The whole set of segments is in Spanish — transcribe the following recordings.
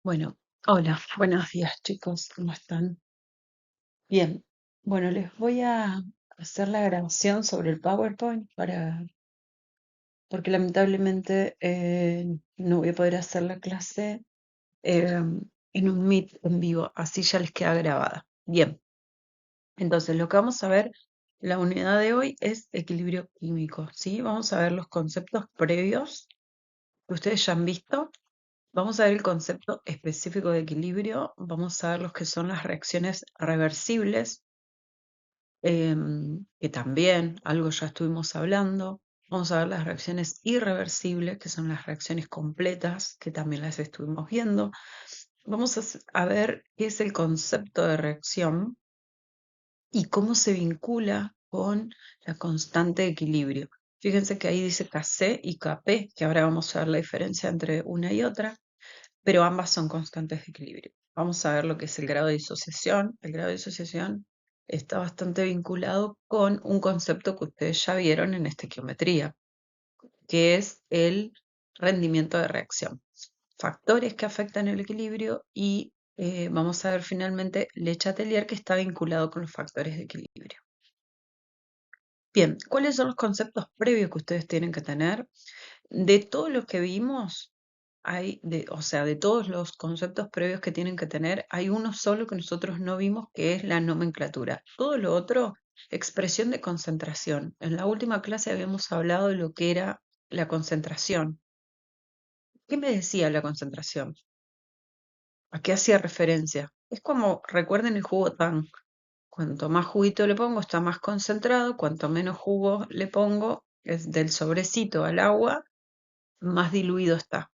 Bueno, hola, buenos días chicos, ¿cómo están? Bien, bueno, les voy a hacer la grabación sobre el PowerPoint porque lamentablemente no voy a poder hacer la clase eh, en un Meet en vivo, así ya les queda grabada. Bien, entonces lo que vamos a ver, la unidad de hoy es equilibrio químico, ¿sí? Vamos a ver los conceptos previos que ustedes ya han visto. Vamos a ver el concepto específico de equilibrio, vamos a ver los que son las reacciones reversibles, que también algo ya estuvimos hablando. Vamos a ver las reacciones irreversibles, que son las reacciones completas, que también las estuvimos viendo. Vamos a ver qué es el concepto de reacción y cómo se vincula con la constante de equilibrio. Fíjense que ahí dice Kc y Kp, que ahora vamos a ver la diferencia entre una y otra, pero ambas son constantes de equilibrio. Vamos a ver lo que es el grado de disociación. El grado de disociación está bastante vinculado con un concepto que ustedes ya vieron en estequiometría, que es el rendimiento de reacción. Factores que afectan el equilibrio y vamos a ver finalmente Le Chatelier, que está vinculado con los factores de equilibrio. Bien, ¿cuáles son los conceptos previos que ustedes tienen que tener? De todo lo que vimos, o sea, de todos los conceptos previos que tienen que tener, hay uno solo que nosotros no vimos, que es la nomenclatura. Todo lo otro, expresión de concentración. En la última clase habíamos hablado de lo que era la concentración. ¿Qué me decía la concentración? ¿A qué hacía referencia? Es como, recuerden el jugo Tang. Cuanto más juguito le pongo, está más concentrado. Cuanto menos jugo le pongo, es del sobrecito al agua, más diluido está.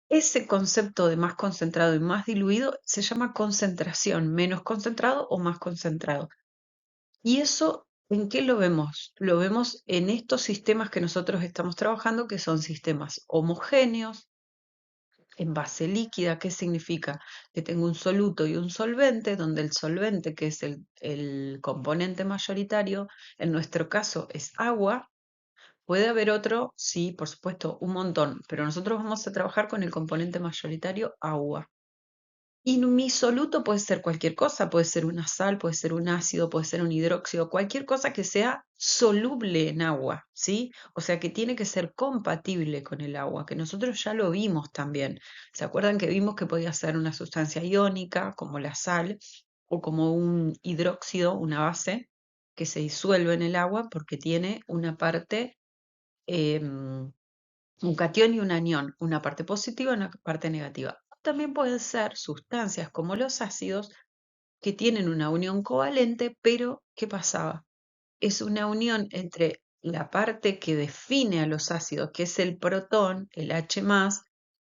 Ese concepto de más concentrado y más diluido se llama concentración, menos concentrado o más concentrado. ¿Y eso en qué lo vemos? Lo vemos en estos sistemas que nosotros estamos trabajando, que son sistemas homogéneos, en base líquida. ¿Qué significa? Que tengo un soluto y un solvente, donde el solvente, que es el componente mayoritario, en nuestro caso es agua. Puede haber otro, sí, por supuesto, un montón, pero nosotros vamos a trabajar con el componente mayoritario agua. Y mi soluto puede ser cualquier cosa, puede ser una sal, puede ser un ácido, puede ser un hidróxido, cualquier cosa que sea soluble en agua, ¿sí? O sea que tiene que ser compatible con el agua, que nosotros ya lo vimos también. ¿Se acuerdan que vimos que podía ser una sustancia iónica, como la sal, o como un hidróxido, una base, que se disuelve en el agua porque tiene una parte, un catión y un anión, una parte positiva y una parte negativa. También pueden ser sustancias como los ácidos que tienen una unión covalente, pero ¿qué pasaba? Es una unión entre la parte que define a los ácidos, que es el protón, el H+,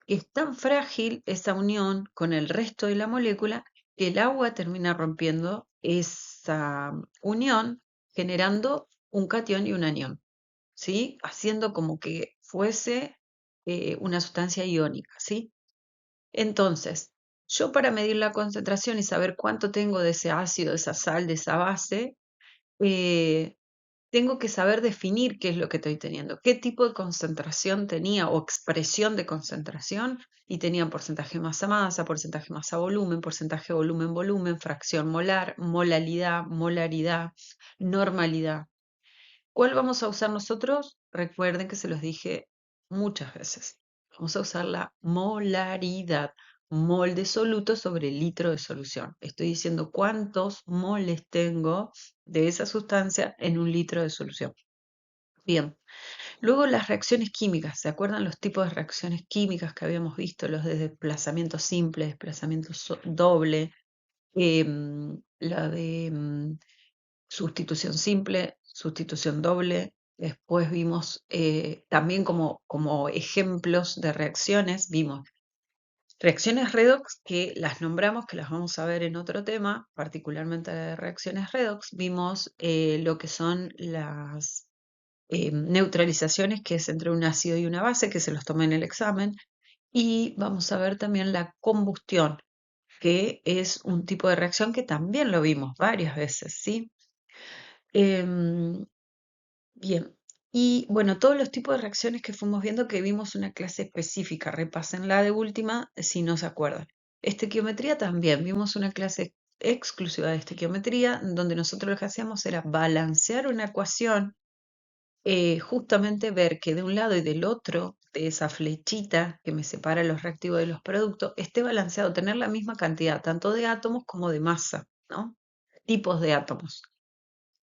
que es tan frágil esa unión con el resto de la molécula que el agua termina rompiendo esa unión, generando un catión y un anión, ¿sí? Haciendo como que fuese una sustancia iónica, ¿sí? Entonces, yo para medir la concentración y saber cuánto tengo de ese ácido, de esa sal, de esa base, eh, tengo que saber definir qué es lo que estoy teniendo, qué tipo de concentración tenía o expresión de concentración, y tenía porcentaje masa-masa, porcentaje masa-volumen, porcentaje volumen-volumen, fracción molar, molalidad, molaridad, normalidad. ¿Cuál vamos a usar nosotros? Recuerden que se los dije muchas veces. Vamos a usar la molaridad, mol de soluto sobre litro de solución. Estoy diciendo cuántos moles tengo de esa sustancia en un litro de solución. Bien, luego las reacciones químicas. ¿Se acuerdan los tipos de reacciones químicas que habíamos visto? Los de desplazamiento simple, desplazamiento doble, la de sustitución simple, sustitución doble. Después vimos también como ejemplos de reacciones, vimos reacciones redox, que las nombramos, que las vamos a ver en otro tema, particularmente de reacciones redox. Vimos lo que son las neutralizaciones, que es entre un ácido y una base, que se los tomé en el examen. Y vamos a ver también la combustión, que es un tipo de reacción que también lo vimos varias veces, ¿sí? Em, Bien. Y bueno, todos los tipos de reacciones que fuimos viendo, que vimos una clase específica, repásenla de última si no se acuerdan. Estequiometría también. Vimos una clase exclusiva de estequiometría, donde nosotros lo que hacíamos era balancear una ecuación, justamente ver que de un lado y del otro, de esa flechita que me separa los reactivos de los productos, esté balanceado, tener la misma cantidad, tanto de átomos como de masa, ¿no? Tipos de átomos.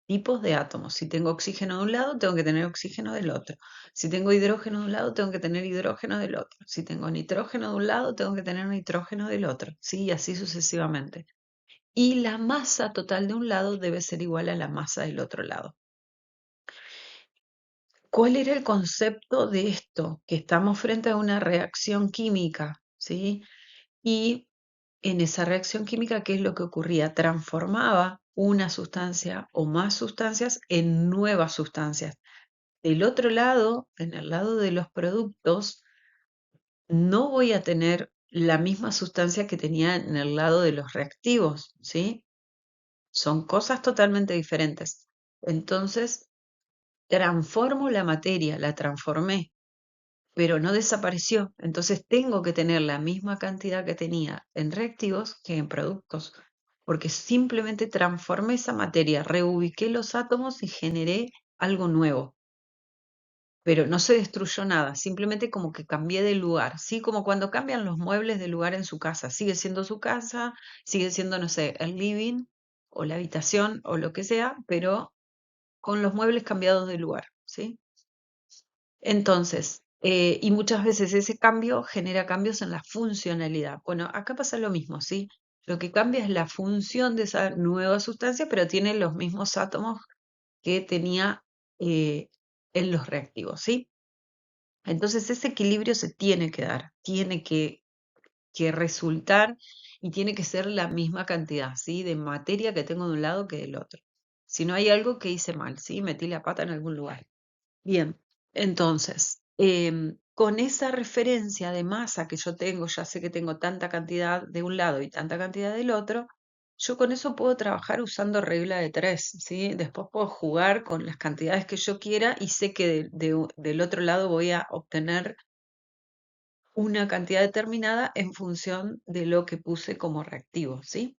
Tipos de átomos. Si tengo oxígeno de un lado, tengo que tener oxígeno del otro. Si tengo hidrógeno de un lado, tengo que tener hidrógeno del otro. Si tengo nitrógeno de un lado, tengo que tener nitrógeno del otro. Sí, y así sucesivamente. Y la masa total de un lado debe ser igual a la masa del otro lado. ¿Cuál era el concepto de esto? Que estamos frente a una reacción química, ¿sí? Y en esa reacción química, ¿qué es lo que ocurría? Transformaba una sustancia o más sustancias en nuevas sustancias. Del otro lado, en el lado de los productos, no voy a tener la misma sustancia que tenía en el lado de los reactivos, ¿sí? Son cosas totalmente diferentes. Entonces, transformo la materia, la transformé, pero no desapareció. Entonces, tengo que tener la misma cantidad que tenía en reactivos que en productos, porque simplemente transformé esa materia, reubiqué los átomos y generé algo nuevo. Pero no se destruyó nada, simplemente como que cambié de lugar, ¿sí? Como cuando cambian los muebles de lugar en su casa, sigue siendo su casa, sigue siendo, no sé, el living o la habitación o lo que sea, pero con los muebles cambiados de lugar, ¿sí? Entonces, y muchas veces ese cambio genera cambios en la funcionalidad. Bueno, acá pasa lo mismo, ¿sí? Lo que cambia es la función de esa nueva sustancia, pero tiene los mismos átomos que tenía en los reactivos, ¿sí? Entonces ese equilibrio se tiene que dar, tiene que resultar y tiene que ser la misma cantidad, ¿sí? De materia que tengo de un lado que del otro. Si no hay algo que hice mal, ¿sí? Metí la pata en algún lugar. Bien, entonces, con esa referencia de masa que yo tengo, ya sé que tengo tanta cantidad de un lado y tanta cantidad del otro, yo con eso puedo trabajar usando regla de tres, ¿sí? Después puedo jugar con las cantidades que yo quiera y sé que del otro lado voy a obtener una cantidad determinada en función de lo que puse como reactivo, ¿sí?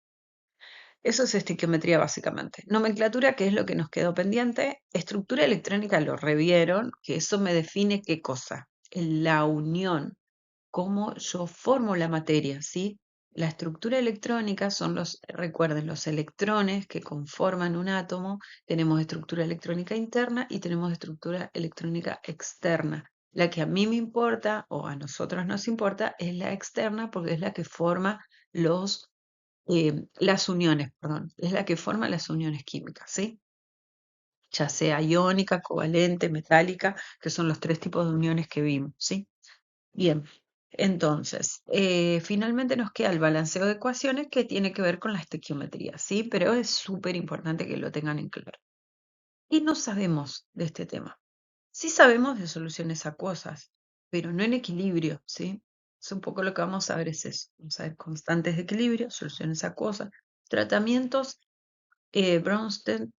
Eso es estequiometría básicamente. Nomenclatura, que es lo que nos quedó pendiente. Estructura electrónica lo revieron, que eso me define qué cosa. La unión, cómo yo formo la materia, ¿sí? La estructura electrónica son recuerden, los electrones que conforman un átomo. Tenemos estructura electrónica interna y tenemos estructura electrónica externa. La que a mí me importa, o a nosotros nos importa, es la externa porque es la que forma las uniones, perdón, es la que forma las uniones químicas, ¿sí? Ya sea iónica, covalente, metálica, que son los tres tipos de uniones que vimos, ¿sí? Bien, entonces, finalmente nos queda el balanceo de ecuaciones que tiene que ver con la estequiometría, ¿sí? Pero es súper importante que lo tengan en claro. Y no sabemos de este tema. Sí sabemos de soluciones acuosas, pero no en equilibrio, ¿sí? Es un poco lo que vamos a ver es eso. Vamos a ver constantes de equilibrio, soluciones acuosas, tratamientos Bronsted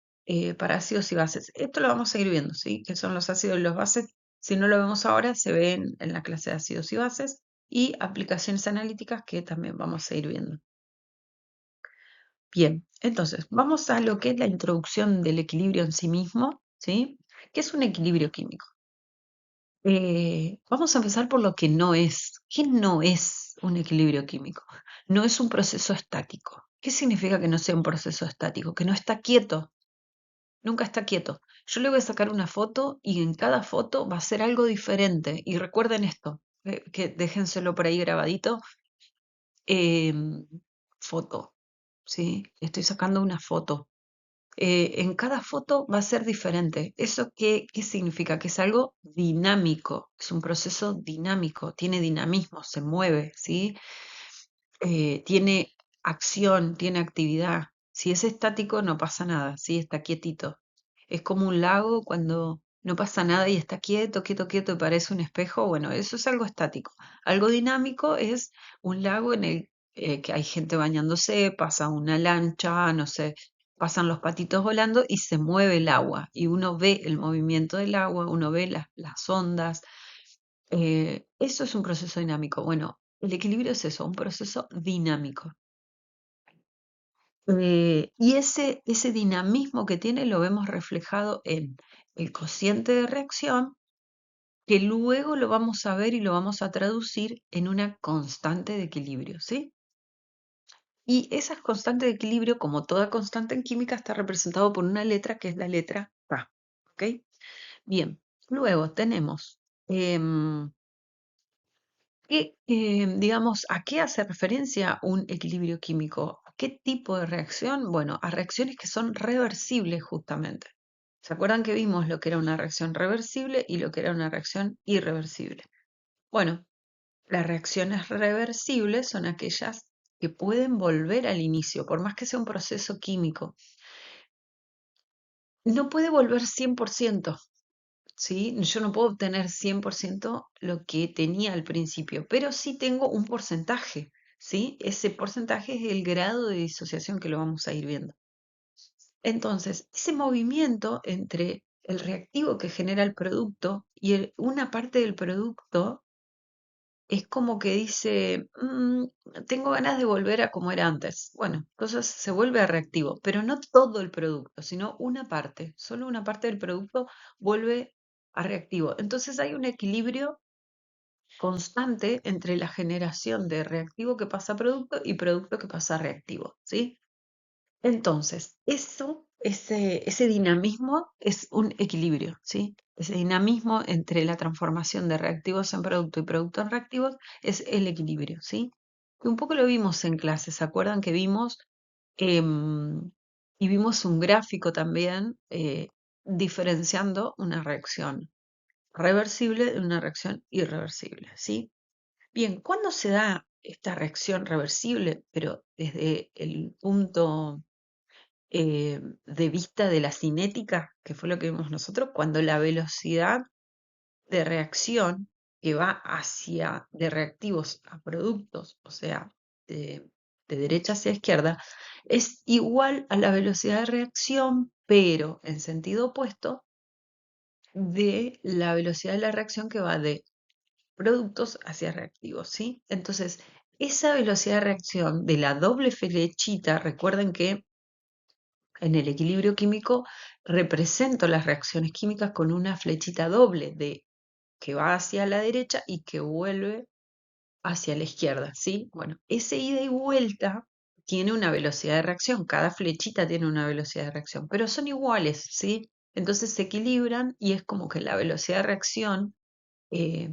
para ácidos y bases. Esto lo vamos a ir viendo, ¿sí? ¿Qué son los ácidos y los bases? Si no lo vemos ahora, se ve en la clase de ácidos y bases y aplicaciones analíticas que también vamos a ir viendo. Bien, entonces, vamos a lo que es la introducción del equilibrio en sí mismo, ¿sí? ¿Qué es un equilibrio químico? Vamos a empezar por lo que no es. ¿Qué no es un equilibrio químico? No es un proceso estático. ¿Qué significa que no sea un proceso estático? Que no está quieto, nunca está quieto. Yo le voy a sacar una foto y en cada foto va a ser algo diferente. Y recuerden esto, que déjenselo por ahí grabadito. em, Foto, ¿sí? Estoy sacando una foto. En cada foto va a ser diferente. ¿Eso qué significa? Que es algo dinámico, es un proceso dinámico, tiene dinamismo, se mueve, ¿sí? Tiene acción, tiene actividad. Si es estático, no pasa nada, ¿sí? Está quietito. Es como un lago cuando no pasa nada y está quieto, quieto, quieto y parece un espejo. Bueno, eso es algo estático. Algo dinámico es un lago en el que hay gente bañándose, pasa una lancha, no sé, pasan los patitos volando y se mueve el agua. Y uno ve el movimiento del agua, uno ve las ondas. Eso es un proceso dinámico. Bueno, El equilibrio es eso, un proceso dinámico. Y ese dinamismo que tiene lo vemos reflejado en el cociente de reacción, que luego lo vamos a ver y lo vamos a traducir en una constante de equilibrio, ¿sí? Y esa constante de equilibrio, como toda constante en química, está representado por una letra que es la letra K, ¿ok? Bien, luego tenemos, em, digamos, ¿a qué hace referencia un equilibrio químico? ¿A qué tipo de reacción? Bueno, a reacciones que son reversibles justamente. ¿Se acuerdan que vimos lo que era una reacción reversible y lo que era una reacción irreversible? Bueno, las reacciones reversibles son aquellas que pueden volver al inicio, por más que sea un proceso químico. No puede volver 100%, ¿sí? Yo no puedo obtener 100% lo que tenía al principio, pero sí tengo un porcentaje, ¿sí? Ese porcentaje es el grado de disociación que lo vamos a ir viendo. Entonces, ese movimiento entre el reactivo que genera el producto y una parte del producto es como que dice, tengo ganas de volver a como era antes. Bueno, entonces se vuelve a reactivo, pero no todo el producto, sino una parte. Solo una parte del producto vuelve a reactivo. Entonces hay un equilibrio constante entre la generación de reactivo que pasa a producto y producto que pasa a reactivo, ¿sí? Entonces, ese dinamismo es un equilibrio, ¿sí? Ese dinamismo entre la transformación de reactivos en producto y producto en reactivos es el equilibrio, ¿sí? Que un poco lo vimos en clase, ¿se acuerdan que vimos? Em, y vimos un gráfico también diferenciando una reacción reversible de una reacción irreversible, ¿sí? Bien, ¿cuándo se da esta reacción reversible, pero desde el punto de vista de la cinética, que fue lo que vimos nosotros, cuando la velocidad de reacción que va hacia de reactivos a productos, o sea, de, de derecha hacia izquierda, es igual a la velocidad de reacción, pero en sentido opuesto de la velocidad de la reacción que va de productos hacia reactivos, ¿sí? Entonces, esa velocidad de reacción de la doble flechita, recuerden que en el equilibrio químico represento las reacciones químicas con una flechita doble de que va hacia la derecha y que vuelve hacia la izquierda, ¿sí? Bueno, ese ida y vuelta tiene una velocidad de reacción, cada flechita tiene una velocidad de reacción, pero son iguales, ¿sí? Entonces se equilibran y es como que la velocidad de reacción eh,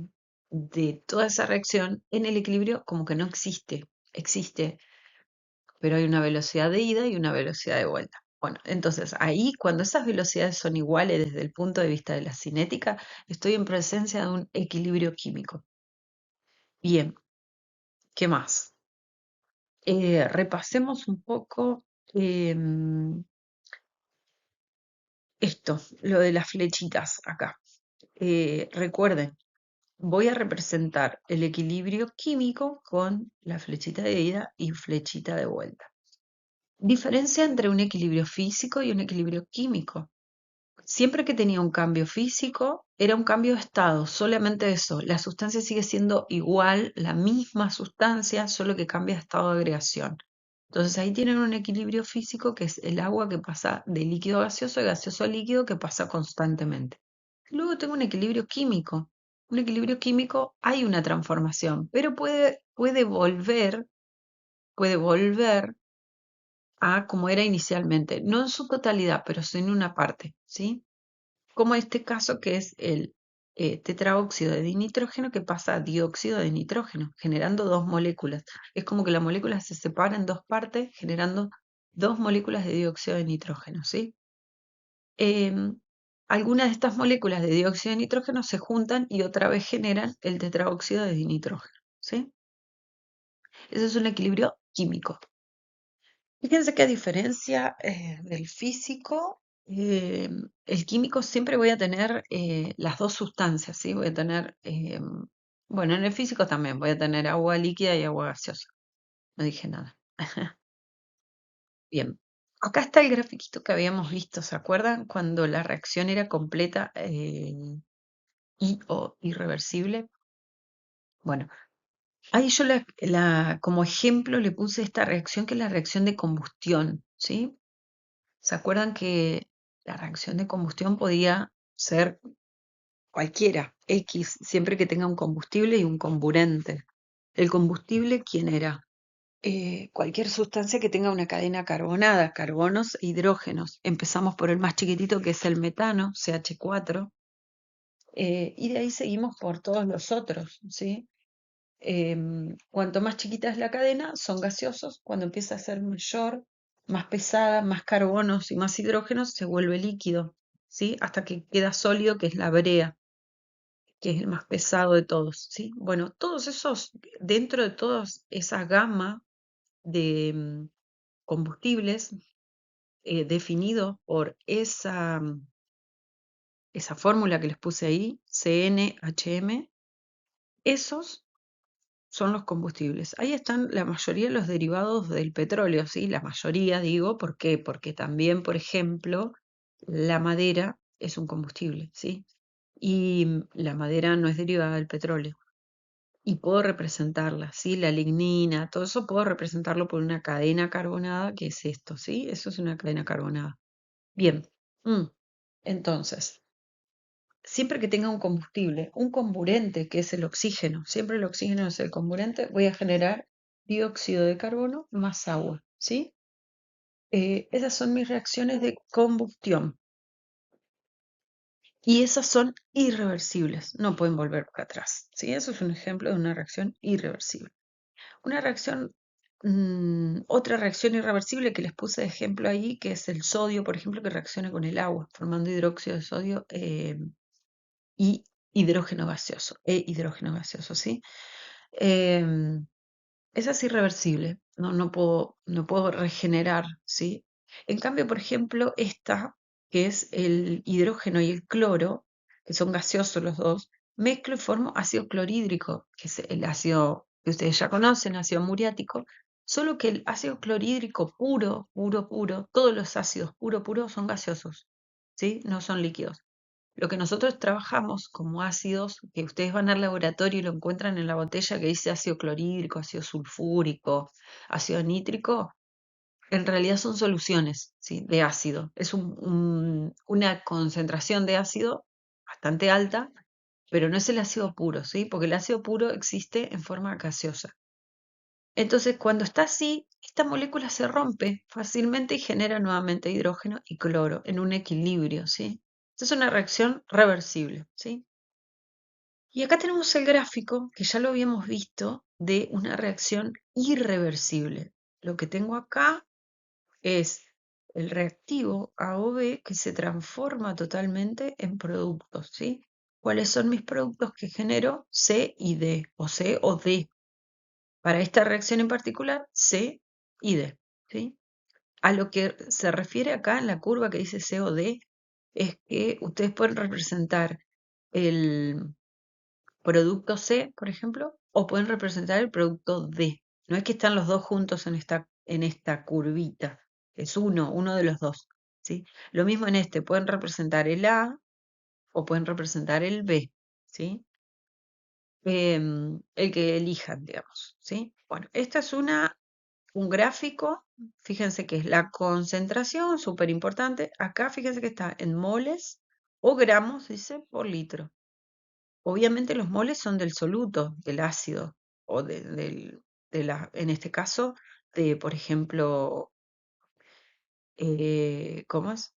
de toda esa reacción en el equilibrio como que no existe, existe pero hay una velocidad de ida y una velocidad de vuelta. Bueno, entonces ahí cuando esas velocidades son iguales desde el punto de vista de la cinética, estoy en presencia de un equilibrio químico. Bien, ¿qué más? Repasemos un poco esto, lo de las flechitas acá. Recuerden, voy a representar el equilibrio químico con la flechita de ida y flechita de vuelta. Diferencia entre un equilibrio físico y un equilibrio químico. Siempre que tenía un cambio físico, era un cambio de estado, solamente eso. La sustancia sigue siendo igual, la misma sustancia, solo que cambia de estado de agregación. Entonces ahí tienen un equilibrio físico que es el agua que pasa de líquido a gaseoso y gaseoso a líquido que pasa constantemente. Luego tengo un equilibrio químico. Un equilibrio químico hay una transformación, pero puede volver a como era inicialmente, no en su totalidad, pero sí en una parte, ¿sí? Como este caso que es el tetraóxido de dinitrógeno que pasa a dióxido de nitrógeno, generando dos moléculas. Es como que la molécula se separa en dos partes, generando dos moléculas de dióxido de nitrógeno, ¿sí? Em, Algunas de estas moléculas de dióxido de nitrógeno se juntan y otra vez generan el tetraóxido de dinitrógeno, ¿sí? Ese es un equilibrio químico. Fíjense que a diferencia del físico, el químico siempre voy a tener las dos sustancias, ¿sí? Voy a tener, bueno, en el físico también voy a tener agua líquida y agua gaseosa. No dije nada. Bien. Acá está el grafiquito que habíamos visto, ¿se acuerdan? Cuando la reacción era completa y o irreversible. Bueno, Ahí yo como ejemplo le puse esta reacción que es la reacción de combustión, ¿sí? ¿Se acuerdan que la reacción de combustión podía ser cualquiera, X, siempre que tenga un combustible y un comburente? ¿El combustible quién era? Cualquier sustancia que tenga una cadena carbonada, carbonos e hidrógenos. Empezamos por el más chiquitito que es el metano, CH4, y de ahí seguimos por todos los otros, ¿sí? Cuanto más chiquita es la cadena, son gaseosos. Cuando empieza a ser mayor, más pesada, más carbonos y más hidrógenos, se vuelve líquido, ¿sí? Hasta que queda sólido, que es la brea, que es el más pesado de todos, ¿sí? Bueno, todos esos, dentro de toda esa gama de combustibles definido por esa fórmula que les puse ahí, CNHM, esos son los combustibles. Ahí están la mayoría de los derivados del petróleo, ¿sí? La mayoría, digo, ¿por qué? Porque también, por ejemplo, la madera es un combustible, ¿sí? Y la madera no es derivada del petróleo. Y puedo representarla, ¿sí? La lignina, todo eso puedo representarlo por una cadena carbonada, que es esto, ¿sí? Eso es una cadena carbonada. Bien. mm, Entonces, siempre que tenga un combustible, un comburente, que es el oxígeno, siempre el oxígeno es el comburente, voy a generar dióxido de carbono más agua, ¿sí? Esas son mis reacciones de combustión y esas son irreversibles, no pueden volver para atrás, ¿sí? Eso es un ejemplo de una reacción irreversible. Una reacción, otra reacción irreversible que les puse de ejemplo ahí, que es el sodio, por ejemplo, que reacciona con el agua, formando hidróxido de sodio y hidrógeno gaseoso, hidrógeno gaseoso, ¿sí? Em, Esa es irreversible, no puedo regenerar, ¿sí? En cambio, por ejemplo, esta, que es el hidrógeno y el cloro, que son gaseosos los dos, mezclo y formo ácido clorhídrico, que es el ácido que ustedes ya conocen, ácido muriático, solo que el ácido clorhídrico puro, puro, puro, todos los ácidos puro, puro son gaseosos, ¿sí? No son líquidos. Lo que nosotros trabajamos como ácidos, que ustedes van al laboratorio y lo encuentran en la botella que dice ácido clorhídrico, ácido sulfúrico, ácido nítrico, en realidad son soluciones, ¿sí? De ácido. Es una concentración de ácido bastante alta, pero no es el ácido puro, ¿sí? Porque el ácido puro existe en forma gaseosa. Entonces, cuando está así, esta molécula se rompe fácilmente y genera nuevamente hidrógeno y cloro en un equilibrio, ¿sí? Esta es una reacción reversible, ¿sí? Y acá tenemos el gráfico, que ya lo habíamos visto, de una reacción irreversible. Lo que tengo acá es el reactivo A o B que se transforma totalmente en productos, ¿sí? ¿Cuáles son mis productos que genero? C y D, o C o D. Para esta reacción en particular, C y D, ¿sí? A lo que se refiere acá en la curva que dice C o D es que ustedes pueden representar el producto C, por ejemplo, o pueden representar el producto D. No es que están los dos juntos en esta curvita, es uno de los dos, ¿sí? Lo mismo en este, pueden representar el A o pueden representar el B, ¿sí? El que elijan, digamos, ¿sí? Bueno, esta es un gráfico, fíjense que es la concentración, súper importante. Acá fíjense que está en moles o gramos, dice, por litro. Obviamente los moles son del soluto, del ácido, o en este caso, por ejemplo, ¿cómo es?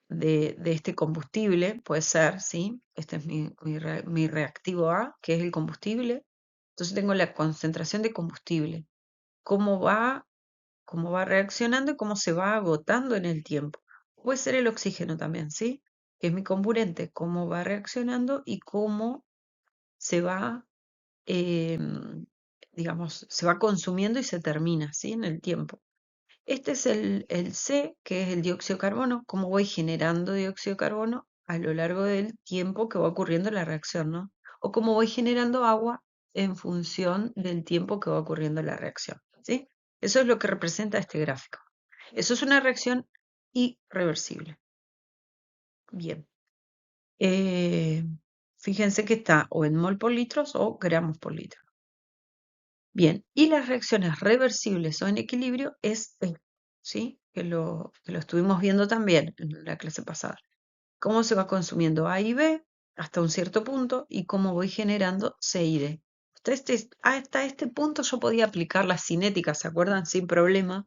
De este combustible, puede ser, ¿sí? Este es mi reactivo A, que es el combustible. Entonces tengo la concentración de combustible. ¿Cómo va reaccionando y cómo se va agotando en el tiempo? Puede ser el oxígeno también, ¿sí? Que es mi comburente, cómo va reaccionando y cómo se va digamos, se va consumiendo y se termina, ¿sí? En el tiempo. Este es el C, que es el dióxido de carbono, cómo voy generando dióxido de carbono a lo largo del tiempo que va ocurriendo la reacción, ¿no? O cómo voy generando agua en función del tiempo que va ocurriendo la reacción, ¿sí? Eso es lo que representa este gráfico. Eso es una reacción irreversible. Bien. Eh, Fíjense que está o en mol por litros o gramos por litro. Bien, y las reacciones reversibles o en equilibrio es esto, ¿sí? Que lo estuvimos viendo también en la clase pasada. Cómo se va consumiendo A y B hasta un cierto punto y cómo voy generando C y D. Hasta este punto yo podía aplicar la cinética, ¿se acuerdan? Sin problema,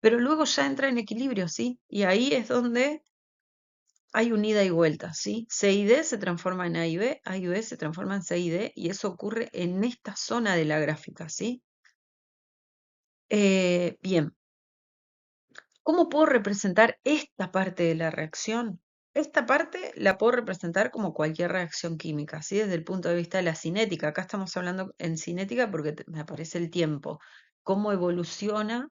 pero luego ya entra en equilibrio, ¿sí? Y ahí es donde hay un ida y vuelta, ¿sí? C y D se transforma en A y B se transforma en C y D, y eso ocurre en esta zona de la gráfica, ¿sí? Bien, ¿cómo puedo representar esta parte de la reacción? Esta parte la puedo representar como cualquier reacción química, ¿sí? Desde el punto de vista de la cinética. Acá estamos hablando en cinética porque me aparece el tiempo, cómo evoluciona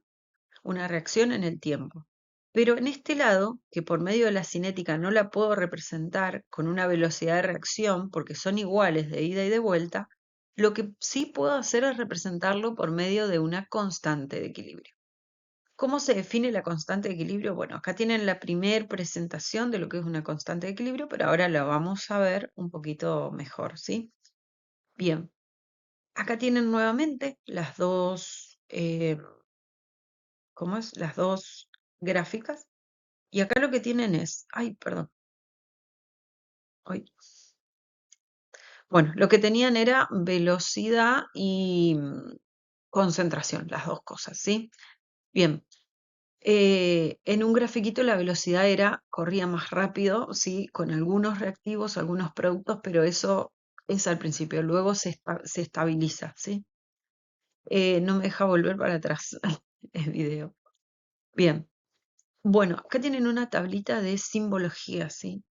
una reacción en el tiempo. Pero en este lado, que por medio de la cinética no la puedo representar con una velocidad de reacción, porque son iguales de ida y de vuelta, lo que sí puedo hacer es representarlo por medio de una constante de equilibrio. ¿Cómo se define la constante de equilibrio? Bueno, acá tienen la primer presentación de lo que es una constante de equilibrio, pero ahora la vamos a ver un poquito mejor, ¿sí? Bien, acá tienen nuevamente las dos, ¿cómo es? Las dos gráficas. Y acá lo que tienen es, ay, perdón, ay. Bueno, lo que tenían era velocidad y concentración, las dos cosas, ¿sí? Bien, en un grafiquito la velocidad corría más rápido, sí, con algunos reactivos, algunos productos, pero eso es al principio, luego se estabiliza, ¿sí? No me deja volver para atrás el video. Bien, bueno, acá tienen una tablita de simbología, ¿sí?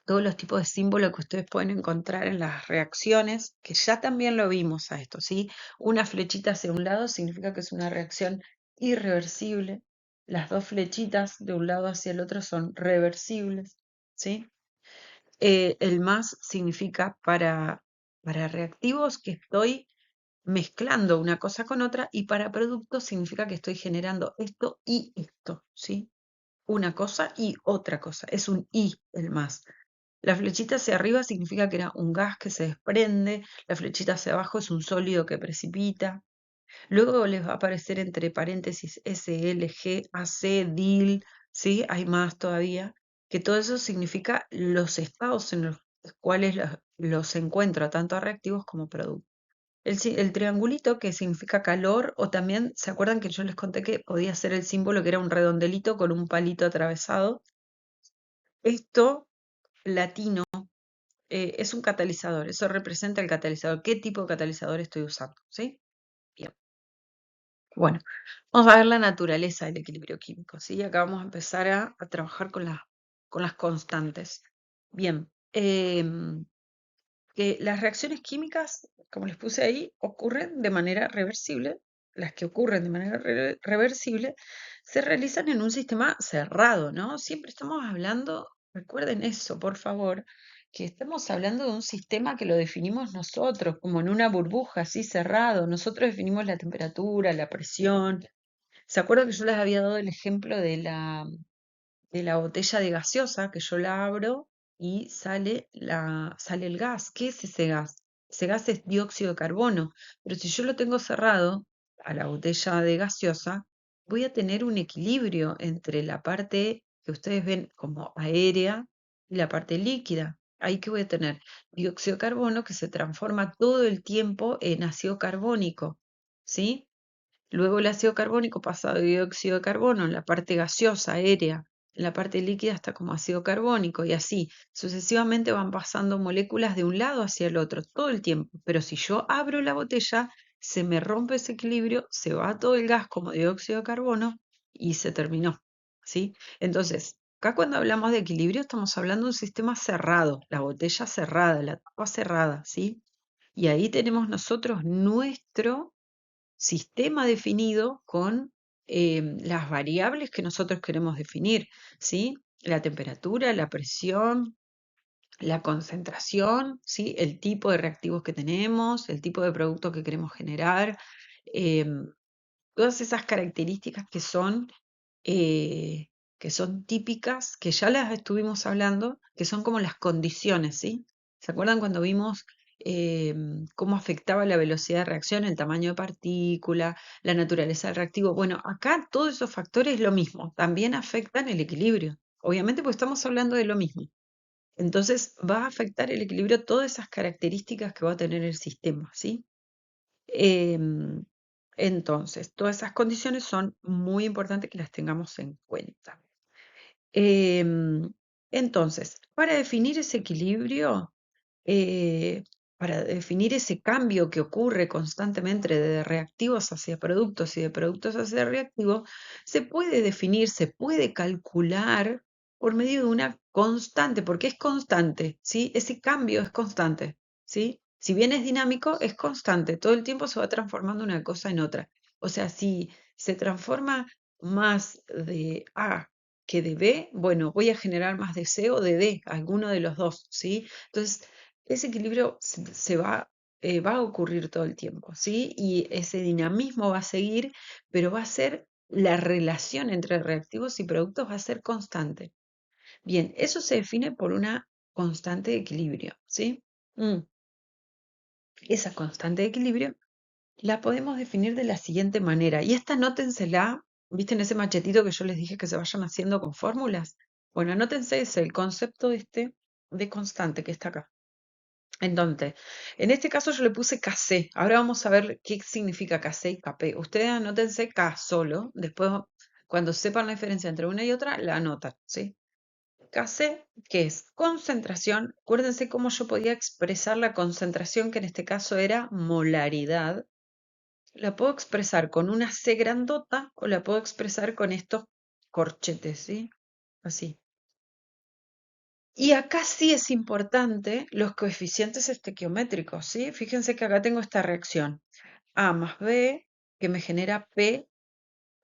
Todos los tipos de símbolos que ustedes pueden encontrar en las reacciones, que ya también lo vimos a esto, ¿sí? Una flechita hacia un lado significa que es una reacción irreversible. Las dos flechitas de un lado hacia el otro son reversibles, ¿sí? El más significa para reactivos que estoy mezclando una cosa con otra, y para productos significa que estoy generando esto y esto, ¿sí? Una cosa y otra cosa. Es un y el más. La flechita hacia arriba significa que era un gas que se desprende, la flechita hacia abajo es un sólido que precipita. Luego les va a aparecer entre paréntesis SLG, AC, DIL, ¿sí? Hay más todavía, que todo eso significa los estados en los cuales los encuentro, tanto a reactivos como productos. El triangulito, que significa calor, o también, ¿se acuerdan que yo les conté que podía ser el símbolo que era un redondelito con un palito atravesado? Esto latino es un catalizador, eso representa el catalizador. ¿Qué tipo de catalizador estoy usando? ¿Sí? Bien. Bueno, vamos a ver la naturaleza del equilibrio químico, ¿sí? Acá vamos a empezar a trabajar con las constantes. Bien, que las reacciones químicas, como les puse ahí, ocurren de manera reversible. Las que ocurren de manera reversible se realizan en un sistema cerrado, ¿no? Siempre estamos hablando, recuerden eso, por favor, que estamos hablando de un sistema que lo definimos nosotros, como en una burbuja, así cerrado. Nosotros definimos la temperatura, la presión. ¿Se acuerdan que yo les había dado el ejemplo de la botella de gaseosa, que yo la abro y sale el gas? ¿Qué es ese gas? Ese gas es dióxido de carbono, pero si yo lo tengo cerrado a la botella de gaseosa, voy a tener un equilibrio entre la parte que ustedes ven como aérea y la parte líquida. Ahí que voy a tener dióxido de carbono que se transforma todo el tiempo en ácido carbónico, ¿sí? Luego el ácido carbónico pasa a dióxido de carbono en la parte gaseosa, aérea, en la parte líquida está como ácido carbónico, y así sucesivamente van pasando moléculas de un lado hacia el otro todo el tiempo. Pero si yo abro la botella, se me rompe ese equilibrio, se va todo el gas como dióxido de carbono y se terminó, ¿sí? Entonces, acá cuando hablamos de equilibrio estamos hablando de un sistema cerrado, la botella cerrada, la tapa cerrada, ¿sí? Y ahí tenemos nosotros nuestro sistema definido con las variables que nosotros queremos definir, ¿sí? La temperatura, la presión, la concentración, ¿sí? El tipo de reactivos que tenemos, el tipo de producto que queremos generar, em, todas esas características eh, que son típicas, que ya las estuvimos hablando, que son como las condiciones, ¿sí? ¿Se acuerdan cuando vimos cómo afectaba la velocidad de reacción, el tamaño de partícula, la naturaleza del reactivo. Bueno, acá todos esos factores lo mismo, también afectan el equilibrio. Obviamente, pues estamos hablando de lo mismo. Entonces, va a afectar el equilibrio todas esas características que va a tener el sistema, ¿sí? Em, entonces, todas esas condiciones son muy importantes que las tengamos en cuenta. Em, entonces, para definir ese equilibrio, eh, para definir ese cambio que ocurre constantemente de reactivos hacia productos y de productos hacia reactivos, se puede definir, se puede calcular por medio de una constante, porque es constante, ¿sí? Ese cambio es constante, ¿sí? Si bien es dinámico, es constante, todo el tiempo se va transformando una cosa en otra. O sea, si se transforma más de A que de B, bueno, voy a generar más de C o de D, alguno de los dos, ¿sí? Entonces, ese equilibrio va a ocurrir todo el tiempo, ¿sí? Y ese dinamismo va a seguir, pero va a ser la relación entre reactivos y productos va a ser constante. Bien, eso se define por una constante de equilibrio, ¿sí? Mm, Esa constante de equilibrio la podemos definir de la siguiente manera, y esta anótensela, ¿viste en ese machetito que yo les dije que se vayan haciendo con fórmulas? Bueno, anótense ese, el concepto este de constante que está acá. Entonces, en este caso yo le puse KC. Ahora vamos a ver qué significa KC y KP. Ustedes anótense K solo. Después, cuando sepan la diferencia entre una y otra, la anotan, ¿sí? KC, que es concentración. Acuérdense cómo yo podía expresar la concentración, que en este caso era molaridad. La puedo expresar con una C grandota o la puedo expresar con estos corchetes, ¿sí? Así. Y acá sí es importante los coeficientes estequiométricos, ¿sí? Fíjense que acá tengo esta reacción. A más B, que me genera P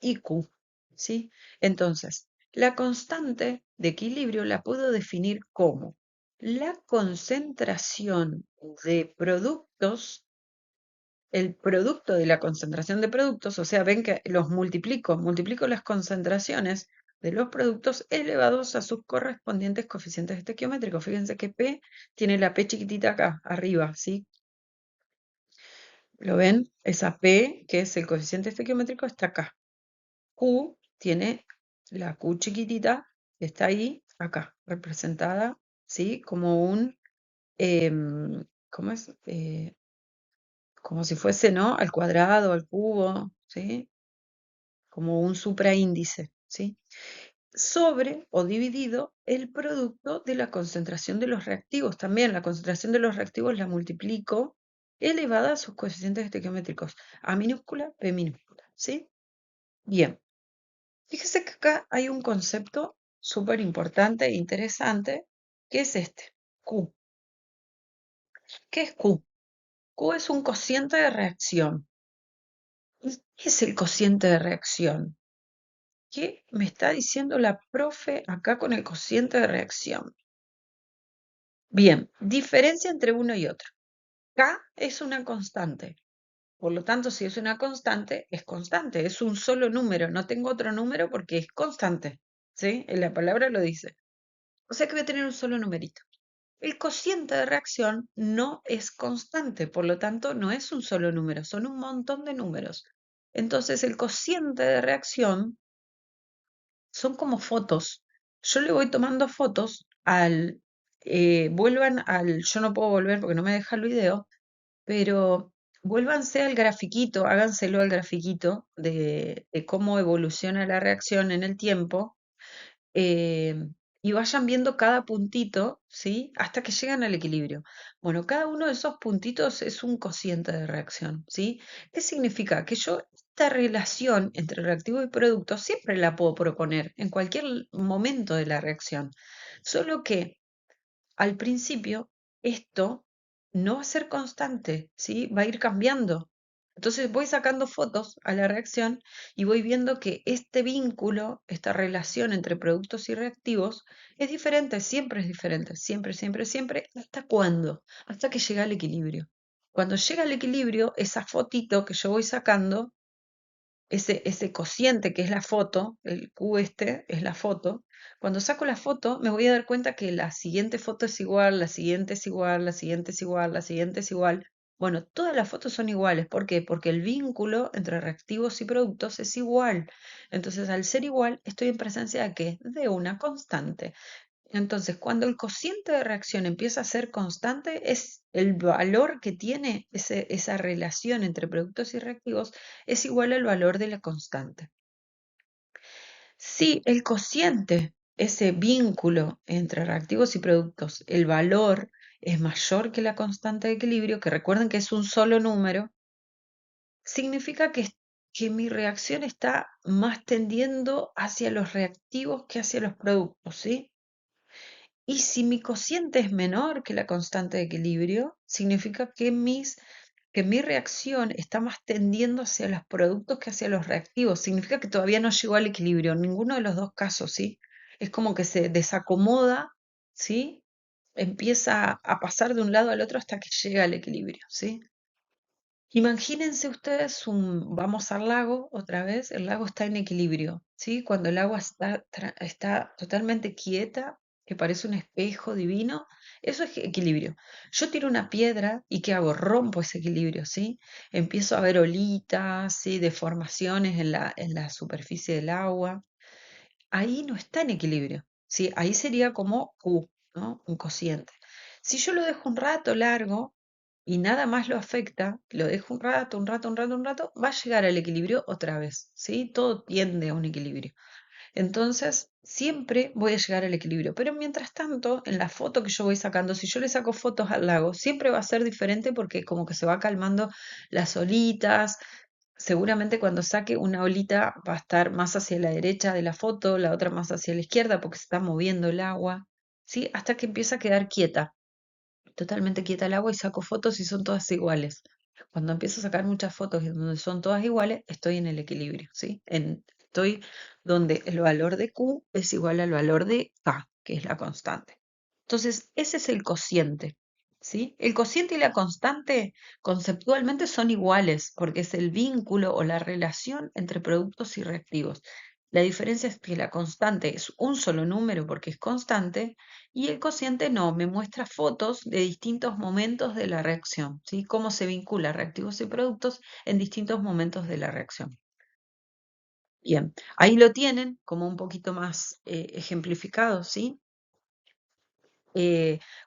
y Q, ¿sí? Entonces, la constante de equilibrio la puedo definir como la concentración de productos, el producto de la concentración de productos, o sea, ven que los multiplico las concentraciones de los productos elevados a sus correspondientes coeficientes estequiométricos. Fíjense que P tiene la P chiquitita acá, arriba, ¿sí? ¿Lo ven? Esa P, que es el coeficiente estequiométrico, está acá. Q tiene la Q chiquitita, que está ahí, acá, representada, ¿sí? Como un, ¿cómo es? Como si fuese, ¿no? Al cuadrado, al cubo, ¿sí? Como un supraíndice, ¿sí? Sobre o dividido el producto de la concentración de los reactivos. También la concentración de los reactivos la multiplico elevada a sus coeficientes estequiométricos, A minúscula, P minúscula, ¿sí? Bien, fíjese que acá hay un concepto súper importante e interesante, que es este, Q. ¿Qué es Q? Q es un cociente de reacción. ¿Y qué es el cociente de reacción? ¿Qué me está diciendo la profe acá con el cociente de reacción? Bien, diferencia entre uno y otro. K es una constante. Por lo tanto, si es una constante, es un solo número. No tengo otro número porque es constante. ¿Sí? En la palabra lo dice. O sea que voy a tener un solo numerito. El cociente de reacción no es constante, por lo tanto, no es un solo número, son un montón de números. Entonces, el cociente de reacción son como fotos. Yo le voy tomando fotos yo no puedo volver porque no me deja el video, pero vuélvanse al grafiquito, háganselo al grafiquito de cómo evoluciona la reacción en el tiempo, eh, y vayan viendo cada puntito, ¿sí? Hasta que llegan al equilibrio. Bueno, cada uno de esos puntitos es un cociente de reacción, ¿sí? ¿Qué significa? Que yo esta relación entre reactivo y producto siempre la puedo proponer en cualquier momento de la reacción, solo que al principio esto no va a ser constante, ¿sí? Va a ir cambiando. Entonces voy sacando fotos a la reacción y voy viendo que este vínculo, esta relación entre productos y reactivos es diferente, siempre es diferente, siempre, siempre, siempre. ¿Hasta cuándo? Hasta que llega al equilibrio. Cuando llega al equilibrio, esa fotito que yo voy sacando ese cociente que es la foto, el Q este es la foto. Cuando saco la foto, me voy a dar cuenta que la siguiente foto es igual, la siguiente es igual, la siguiente es igual, la siguiente es igual. Bueno, todas las fotos son iguales. ¿Por qué? Porque el vínculo entre reactivos y productos es igual. Entonces, al ser igual, estoy en presencia de ¿qué? De una constante. Entonces, cuando el cociente de reacción empieza a ser constante, es el valor que tiene esa relación entre productos y reactivos es igual al valor de la constante. Si el cociente, ese vínculo entre reactivos y productos, el valor es mayor que la constante de equilibrio, que recuerden que es un solo número, significa que mi reacción está más tendiendo hacia los reactivos que hacia los productos, ¿sí? Y si mi cociente es menor que la constante de equilibrio, significa que mi reacción está más tendiendo hacia los productos que hacia los reactivos. Significa que todavía no llegó al equilibrio, en ninguno de los dos casos, ¿sí? Es como que se desacomoda, ¿sí? Empieza a pasar de un lado al otro hasta que llega al equilibrio, ¿sí? Imagínense ustedes vamos al lago otra vez, el lago está en equilibrio, ¿sí? Cuando el agua está totalmente quieta, que parece un espejo divino, eso es equilibrio. Yo tiro una piedra y ¿qué hago? Rompo ese equilibrio, ¿sí? Empiezo a ver olitas, ¿sí? Deformaciones en la superficie del agua. Ahí no está en equilibrio, ¿sí? Ahí sería como Q, ¿no? Un cociente. Si yo lo dejo un rato largo y nada más lo afecta, lo dejo un rato, un rato, un rato, un rato, va a llegar al equilibrio otra vez, ¿sí? Todo tiende a un equilibrio. Entonces, siempre voy a llegar al equilibrio. Pero mientras tanto, en la foto que yo voy sacando, si yo le saco fotos al lago, siempre va a ser diferente porque como que se va calmando las olitas. Seguramente cuando saque una olita va a estar más hacia la derecha de la foto, la otra más hacia la izquierda porque se está moviendo el agua, ¿sí? Hasta que empieza a quedar quieta, totalmente quieta el agua y saco fotos y son todas iguales. Cuando empiezo a sacar muchas fotos en donde son todas iguales, estoy en el equilibrio, ¿sí? Estoy donde el valor de Q es igual al valor de K, que es la constante. Entonces, ese es el cociente, ¿sí? El cociente y la constante conceptualmente son iguales porque es el vínculo o la relación entre productos y reactivos. La diferencia es que la constante es un solo número porque es constante y el cociente no, me muestra fotos de distintos momentos de la reacción, ¿sí? Cómo se vincula reactivos y productos en distintos momentos de la reacción. Bien, ahí lo tienen como un poquito más ejemplificado, ¿sí?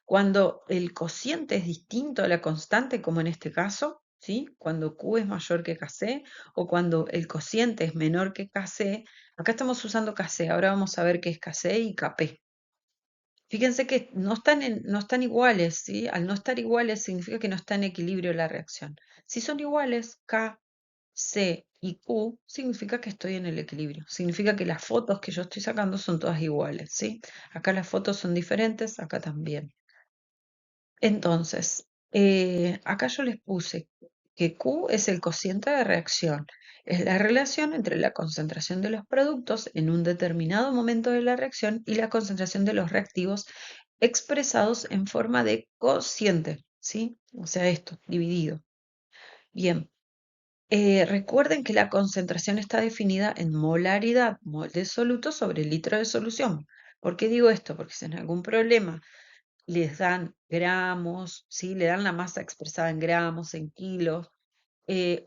Cuando el cociente es distinto a la constante, como en este caso, ¿sí? Cuando Q es mayor que Kc o cuando el cociente es menor que Kc, acá estamos usando Kc, ahora vamos a ver qué es Kc y Kp. Fíjense que no están iguales, ¿sí? Al no estar iguales significa que no está en equilibrio la reacción. Si son iguales, K, C y Q, significa que estoy en el equilibrio. Significa que las fotos que yo estoy sacando son todas iguales, ¿sí? Acá las fotos son diferentes, acá también. Entonces, acá yo les puse que Q es el cociente de reacción. Es la relación entre la concentración de los productos en un determinado momento de la reacción y la concentración de los reactivos expresados en forma de cociente, ¿sí? O sea, esto, dividido. Bien, recuerden que la concentración está definida en molaridad, mol de soluto sobre litro de solución. ¿Por qué digo esto? Porque si en algún problema les dan gramos, ¿sí? Le dan la masa expresada en gramos, en kilos,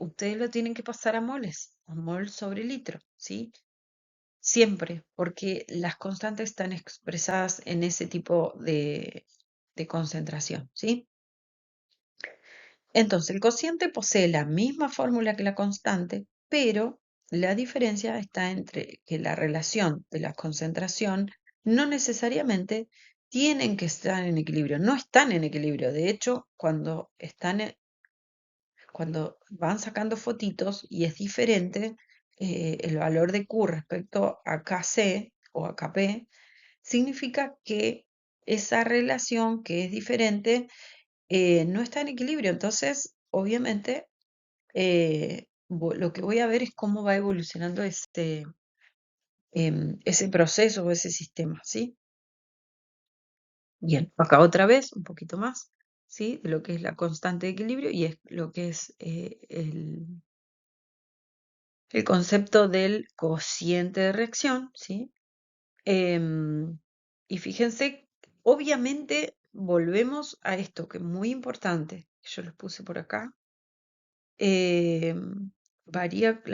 ustedes lo tienen que pasar a moles, a mol sobre litro, ¿sí? Siempre, porque las constantes están expresadas en ese tipo de concentración, ¿sí? Entonces, el cociente posee la misma fórmula que la constante, pero la diferencia está entre que la relación de la concentración no necesariamente tienen que estar en equilibrio, no están en equilibrio. De hecho, cuando van sacando fotitos y es diferente el valor de Q respecto a Kc o a Kp, significa que esa relación que es diferente no está en equilibrio. Entonces, obviamente, lo que voy a ver es cómo va evolucionando ese proceso o ese sistema, ¿sí? Bien, acá otra vez, un poquito más, ¿sí? De lo que es la constante de equilibrio y es lo que es el concepto del cociente de reacción, ¿sí? Em, y fíjense, obviamente volvemos a esto que es muy importante, que yo los puse por acá. La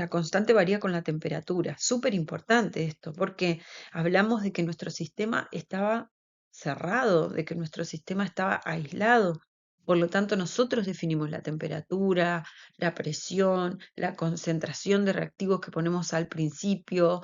constante varía con la temperatura. Súper importante esto, porque hablamos de que nuestro sistema estaba cerrado, de que nuestro sistema estaba aislado. Por lo tanto, nosotros definimos la temperatura, la presión, la concentración de reactivos que ponemos al principio.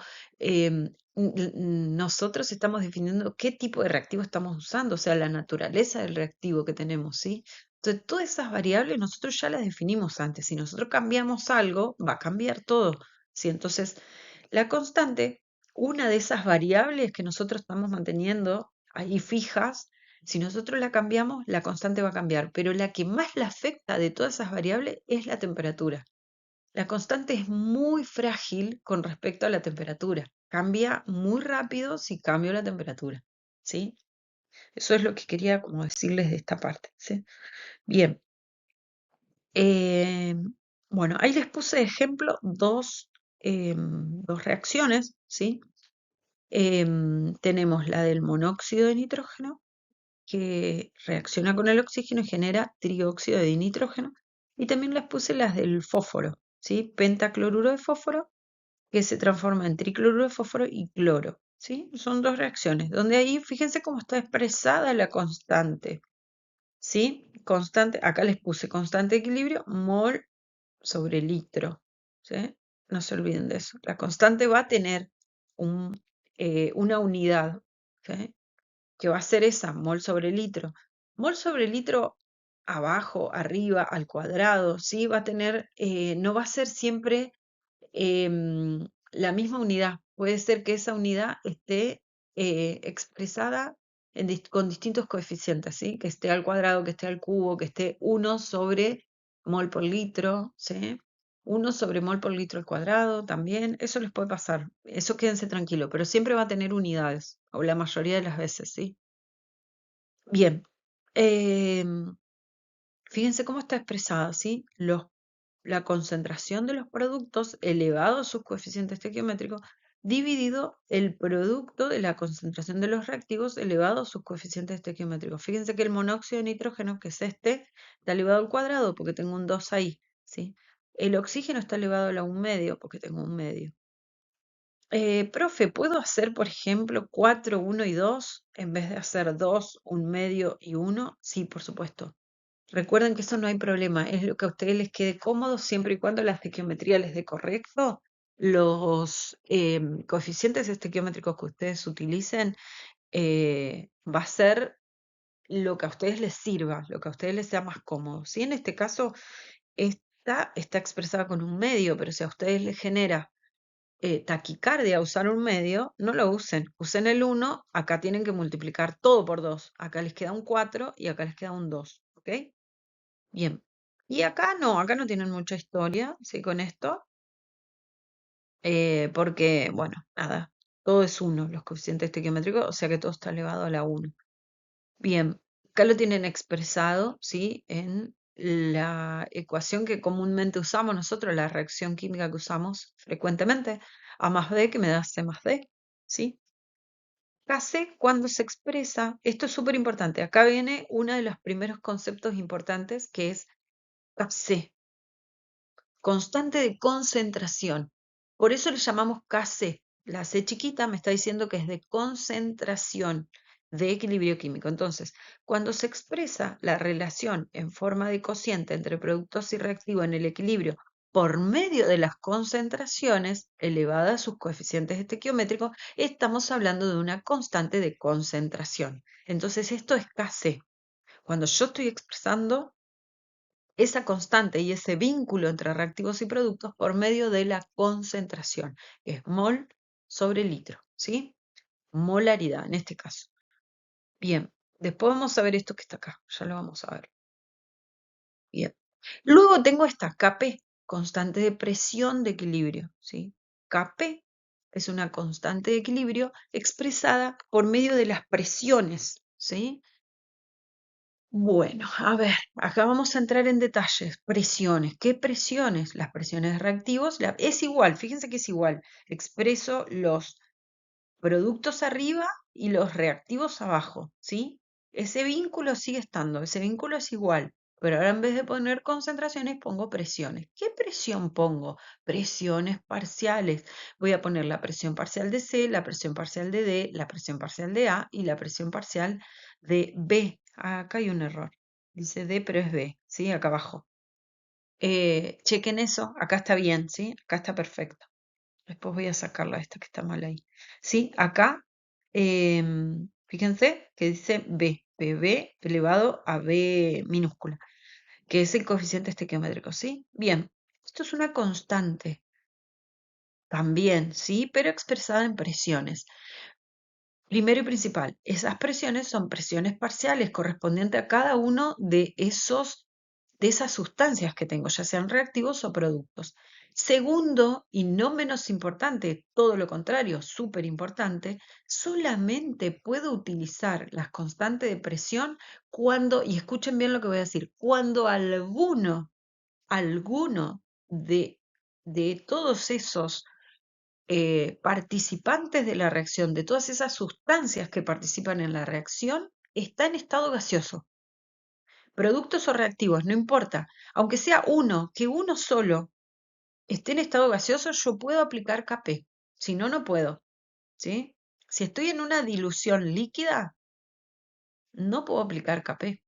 Nosotros estamos definiendo qué tipo de reactivo estamos usando, o sea, la naturaleza del reactivo que tenemos, ¿sí? Entonces, todas esas variables nosotros ya las definimos antes. Si nosotros cambiamos algo, va a cambiar todo. ¿Sí? Entonces, la constante, una de esas variables que nosotros estamos manteniendo ahí fijas, si nosotros la cambiamos, la constante va a cambiar. Pero la que más la afecta de todas esas variables es la temperatura. La constante es muy frágil con respecto a la temperatura. Cambia muy rápido si cambio la temperatura. ¿Sí? Eso es lo que quería como decirles de esta parte. ¿Sí? Bien. Eh, bueno, ahí les puse de ejemplo dos reacciones, ¿sí? Tenemos la del monóxido de nitrógeno, que reacciona con el oxígeno y genera trióxido de nitrógeno. Y también les puse las del fósforo, ¿sí? Pentacloruro de fósforo, que se transforma en tricloruro de fósforo y cloro, ¿sí? Son dos reacciones, donde ahí fíjense cómo está expresada la constante, ¿sí? Constante, acá les puse constante de equilibrio, mol sobre litro, ¿sí? No se olviden de eso. La constante va a tener una unidad, ¿sí? Que va a ser esa, mol sobre litro. Mol sobre litro abajo, arriba, al cuadrado, ¿sí? Va a tener, no va a ser siempre la misma unidad. Puede ser que esa unidad esté expresada con distintos coeficientes, ¿sí? Que esté al cuadrado, que esté al cubo, que esté 1 sobre mol por litro, ¿sí? 1 sobre mol por litro al cuadrado también. Eso les puede pasar. Eso quédense tranquilos, pero siempre va a tener unidades, o la mayoría de las veces, ¿sí? Bien. em, Fíjense cómo está expresada, ¿sí? La concentración de los productos elevado a sus coeficientes estequiométricos dividido el producto de la concentración de los reactivos elevado a sus coeficientes estequiométricos. Fíjense que el monóxido de nitrógeno, que es este, está elevado al cuadrado porque tengo un 2 ahí, ¿sí? El oxígeno está elevado a la 1/2 porque tengo un medio. Profe, ¿puedo hacer, por ejemplo, 4, 1 y 2 en vez de hacer 2, 1/2 y 1? Sí, por supuesto. Recuerden que eso no hay problema, es lo que a ustedes les quede cómodo siempre y cuando la estequiometría les dé correcto. Los coeficientes estequiométricos que ustedes utilicen va a ser lo que a ustedes les sirva, lo que a ustedes les sea más cómodo. Si en este caso esta está expresada con un medio, pero si a ustedes les genera taquicardia usar un medio, no lo usen. Usen el 1, acá tienen que multiplicar todo por 2. Acá les queda un 4 y acá les queda un 2. ¿Ok? Bien. Y acá no tienen mucha historia, ¿sí? Con esto, porque, bueno, nada, todo es 1, los coeficientes estequiométricos, o sea que todo está elevado a la 1. Bien, acá lo tienen expresado, ¿sí? En la ecuación que comúnmente usamos nosotros, la reacción química que usamos frecuentemente, A más B que me da C más D, ¿sí? Kc cuando se expresa, esto es súper importante, acá viene uno de los primeros conceptos importantes que es Kc. Constante de concentración. Por eso le llamamos Kc. La C chiquita me está diciendo que es de concentración, de equilibrio químico. Entonces, cuando se expresa la relación en forma de cociente entre productos y reactivos en el equilibrio por medio de las concentraciones elevadas a sus coeficientes estequiométricos, estamos hablando de una constante de concentración. Entonces, esto es Kc. Cuando yo estoy expresando esa constante y ese vínculo entre reactivos y productos por medio de la concentración, que es mol sobre litro, ¿sí? Molaridad en este caso. Bien, después vamos a ver esto que está acá, ya lo vamos a ver. Bien. Luego tengo esta Kp, constante de presión de equilibrio, ¿sí? Kp es una constante de equilibrio expresada por medio de las presiones, ¿sí? Bueno, a ver, acá vamos a entrar en detalles. Presiones. ¿Qué presiones? Las presiones reactivos. Es igual, fíjense que es igual. Expreso los productos arriba y los reactivos abajo, ¿sí? Ese vínculo sigue estando, ese vínculo es igual, pero ahora en vez de poner concentraciones pongo presiones. ¿Qué presión pongo? Presiones parciales. Voy a poner la presión parcial de C, la presión parcial de D, la presión parcial de A y la presión parcial de B. Acá hay un error. Dice D, pero es B, ¿sí? Acá abajo. Chequen eso, acá está bien, ¿sí? Acá está perfecto. Después voy a sacarla esta que está mal ahí. Sí, acá, fíjense que dice B, B elevado a B minúscula, que es el coeficiente estequiométrico, ¿sí? Bien, esto es una constante también, ¿sí? Pero expresada en presiones. Primero y principal, esas presiones son presiones parciales correspondientes a cada uno de esas sustancias que tengo, ya sean reactivos o productos. Segundo, y no menos importante, todo lo contrario, súper importante, solamente puedo utilizar las constantes de presión cuando, y escuchen bien lo que voy a decir, cuando alguno de todos esos participantes de la reacción, de todas esas sustancias que participan en la reacción, está en estado gaseoso. Productos o reactivos, no importa. Aunque sea uno, que uno solo esté en estado gaseoso, yo puedo aplicar Kp. Si no, no puedo. ¿Sí? Si estoy en una dilución líquida, no puedo aplicar Kp.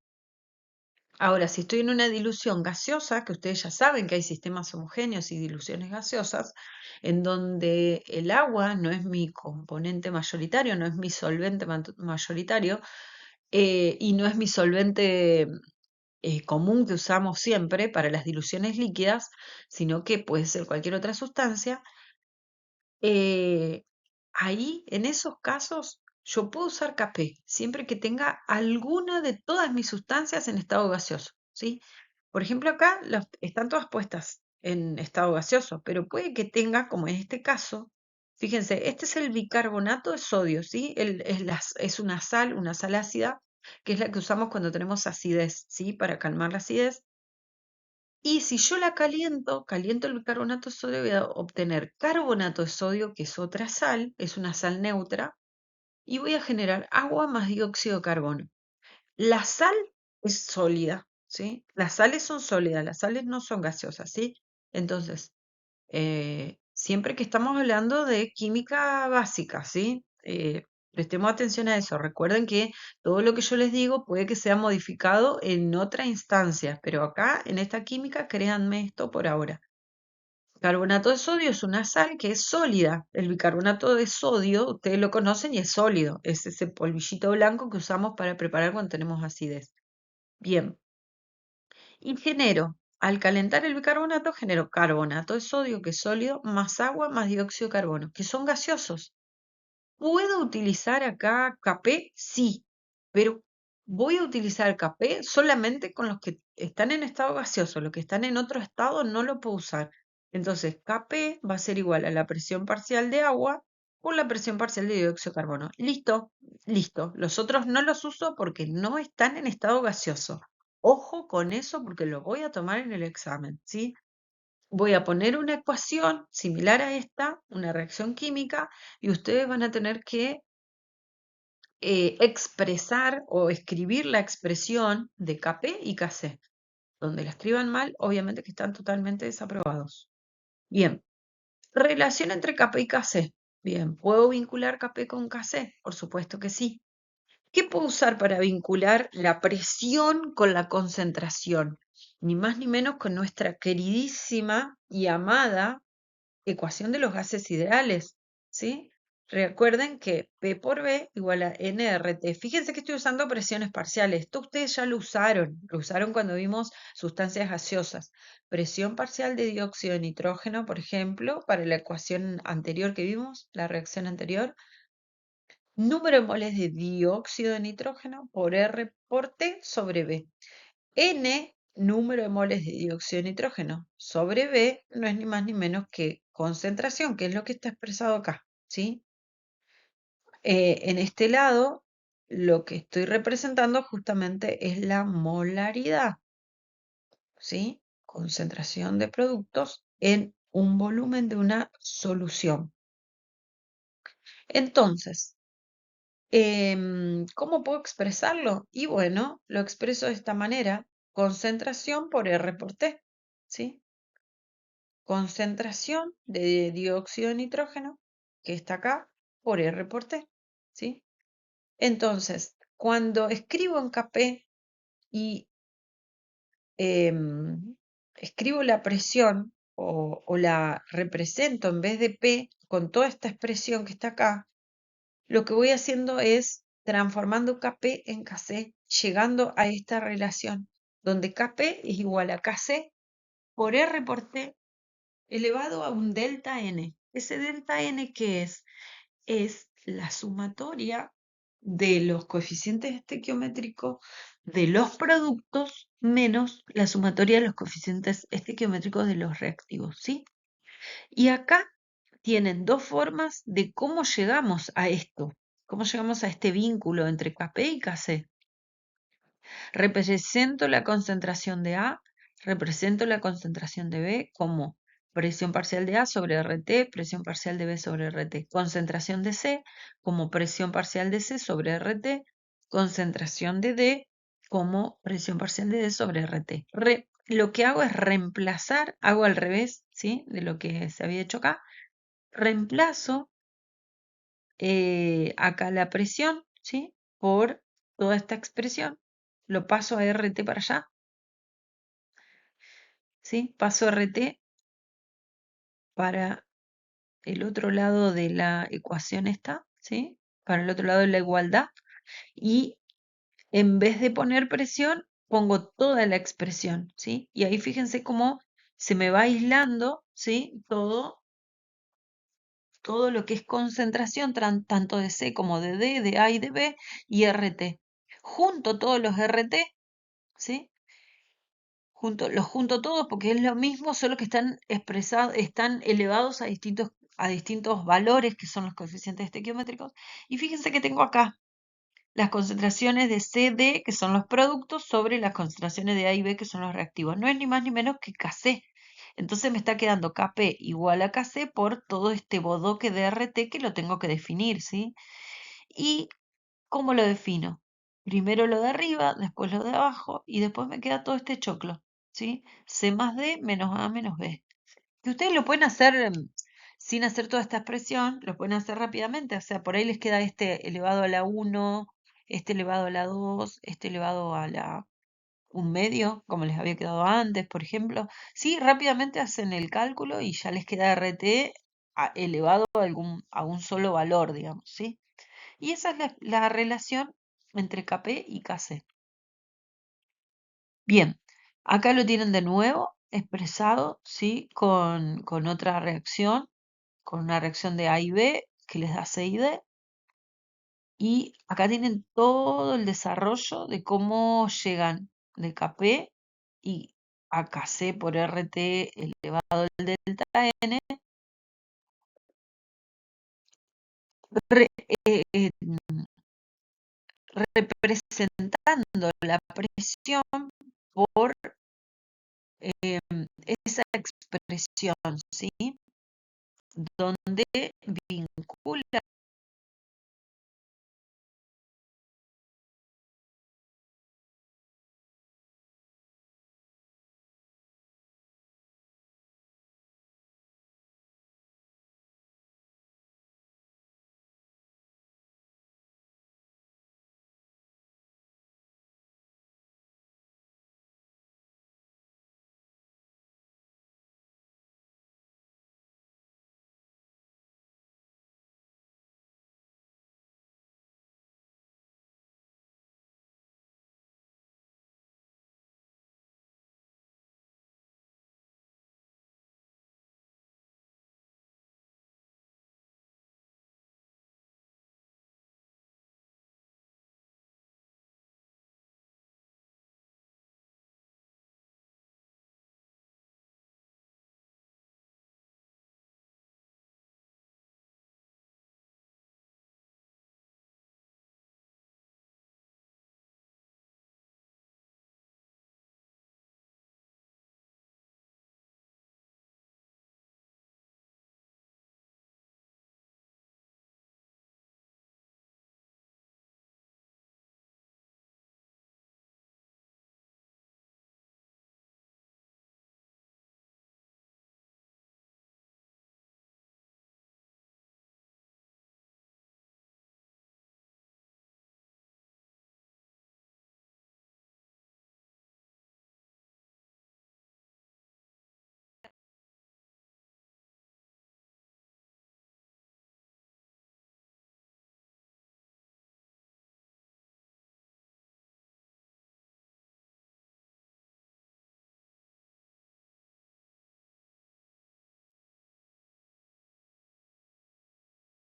Ahora, si estoy en una dilución gaseosa, que ustedes ya saben que hay sistemas homogéneos y diluciones gaseosas, en donde el agua no es mi componente mayoritario, no es mi solvente mayoritario, y no es mi solvente común que usamos siempre para las diluciones líquidas, sino que puede ser cualquier otra sustancia, eh, ahí, en esos casos, yo puedo usar Kp, siempre que tenga alguna de todas mis sustancias en estado gaseoso, ¿sí? Por ejemplo, acá están todas puestas en estado gaseoso, pero puede que tenga, como en este caso, fíjense, este es el bicarbonato de sodio, ¿sí? Es una sal ácida, que es la que usamos cuando tenemos acidez, ¿sí? Para calmar la acidez. Y si yo la caliento el bicarbonato de sodio, voy a obtener carbonato de sodio, que es otra sal, es una sal neutra, y voy a generar agua más dióxido de carbono. La sal es sólida, ¿sí? Las sales son sólidas, las sales no son gaseosas, ¿sí? Entonces, siempre que estamos hablando de química básica, ¿sí? Prestemos atención a eso. Recuerden que todo lo que yo les digo puede que sea modificado en otra instancia, pero acá en esta química, créanme esto por ahora. Carbonato de sodio es una sal que es sólida. El bicarbonato de sodio, ustedes lo conocen y es sólido. Es ese polvillito blanco que usamos para preparar cuando tenemos acidez. Bien, y al calentar el bicarbonato, genero carbonato de sodio, que es sólido, más agua, más dióxido de carbono, que son gaseosos. ¿Puedo utilizar acá Kp? Sí, pero voy a utilizar Kp solamente con los que están en estado gaseoso, los que están en otro estado no lo puedo usar. Entonces, Kp va a ser igual a la presión parcial de agua por la presión parcial de dióxido de carbono. Listo, listo. Los otros no los uso porque no están en estado gaseoso. Ojo con eso porque lo voy a tomar en el examen, ¿sí? Voy a poner una ecuación similar a esta, una reacción química, y ustedes van a tener que expresar o escribir la expresión de Kp y Kc. Donde la escriban mal, obviamente que están totalmente desaprobados. Bien, relación entre Kp y Kc. Bien, ¿puedo vincular Kp con Kc? Por supuesto que sí. ¿Qué puedo usar para vincular la presión con la concentración? Ni más ni menos con nuestra queridísima y amada ecuación de los gases ideales, ¿sí? Recuerden que P por B igual a nRT. Fíjense que estoy usando presiones parciales. Esto ustedes ya lo usaron cuando vimos sustancias gaseosas. Presión parcial de dióxido de nitrógeno, por ejemplo, para la ecuación anterior que vimos, la reacción anterior. Número de moles de dióxido de nitrógeno por R por T sobre B. N, número de moles de dióxido de nitrógeno sobre B, no es ni más ni menos que concentración, que es lo que está expresado acá, ¿sí? En este lado, lo que estoy representando justamente es la molaridad, ¿sí? Concentración de productos en un volumen de una solución. Entonces, ¿cómo puedo expresarlo? Y bueno, lo expreso de esta manera, concentración por R por T, ¿sí? Concentración de dióxido de nitrógeno, que está acá, por R por T, ¿sí? Entonces, cuando escribo en KP y escribo la presión o la represento en vez de P con toda esta expresión que está acá, lo que voy haciendo es transformando Kp en Kc, llegando a esta relación, donde Kp es igual a Kc por R por T elevado a un delta N. ¿Ese delta N qué es? Es la sumatoria de los coeficientes estequiométricos de los productos menos la sumatoria de los coeficientes estequiométricos de los reactivos, ¿sí? Y acá tienen dos formas de cómo llegamos a esto, cómo llegamos a este vínculo entre Kp y Kc. Represento la concentración de A, represento la concentración de B como presión parcial de A sobre RT, presión parcial de B sobre RT. Concentración de C como presión parcial de C sobre RT, concentración de D como presión parcial de D sobre RT. Lo que hago es reemplazar, hago al revés, ¿sí? De lo que se había hecho acá. Reemplazo acá la presión, ¿sí? Por toda esta expresión. Lo paso a RT para allá, ¿sí? Paso RT para el otro lado de la ecuación esta, ¿sí? Para el otro lado de la igualdad. Y en vez de poner presión, pongo toda la expresión, ¿sí? Y ahí fíjense cómo se me va aislando, ¿sí? Todo lo que es concentración, tanto de C como de D, de A y de B, y RT. Junto todos los RT, ¿sí? Los junto todos porque es lo mismo, solo que están expresados, están elevados a distintos valores, que son los coeficientes estequiométricos. Y fíjense que tengo acá las concentraciones de C, D, que son los productos, sobre las concentraciones de A y B, que son los reactivos. No es ni más ni menos que Kc. Entonces me está quedando Kp igual a Kc por todo este bodoque de RT que lo tengo que definir, ¿sí? ¿Y cómo lo defino? Primero lo de arriba, después lo de abajo y después me queda todo este choclo, ¿sí? C más D menos A menos B. Que ustedes lo pueden hacer sin hacer toda esta expresión, lo pueden hacer rápidamente, o sea, por ahí les queda este elevado a la 1, este elevado a la 2, este elevado a la un medio, como les había quedado antes, por ejemplo. Sí, rápidamente hacen el cálculo y ya les queda RT elevado a un solo valor, digamos, ¿sí? Y esa es la relación entre Kp y Kc. Bien, acá lo tienen de nuevo expresado, ¿sí? Con otra reacción, con una reacción de A y B que les da C y D. Y acá tienen todo el desarrollo de cómo llegan de Kp y a Kc por RT elevado al delta N, re- eh, eh, representando la presión por esa expresión, ¿sí? Donde vincula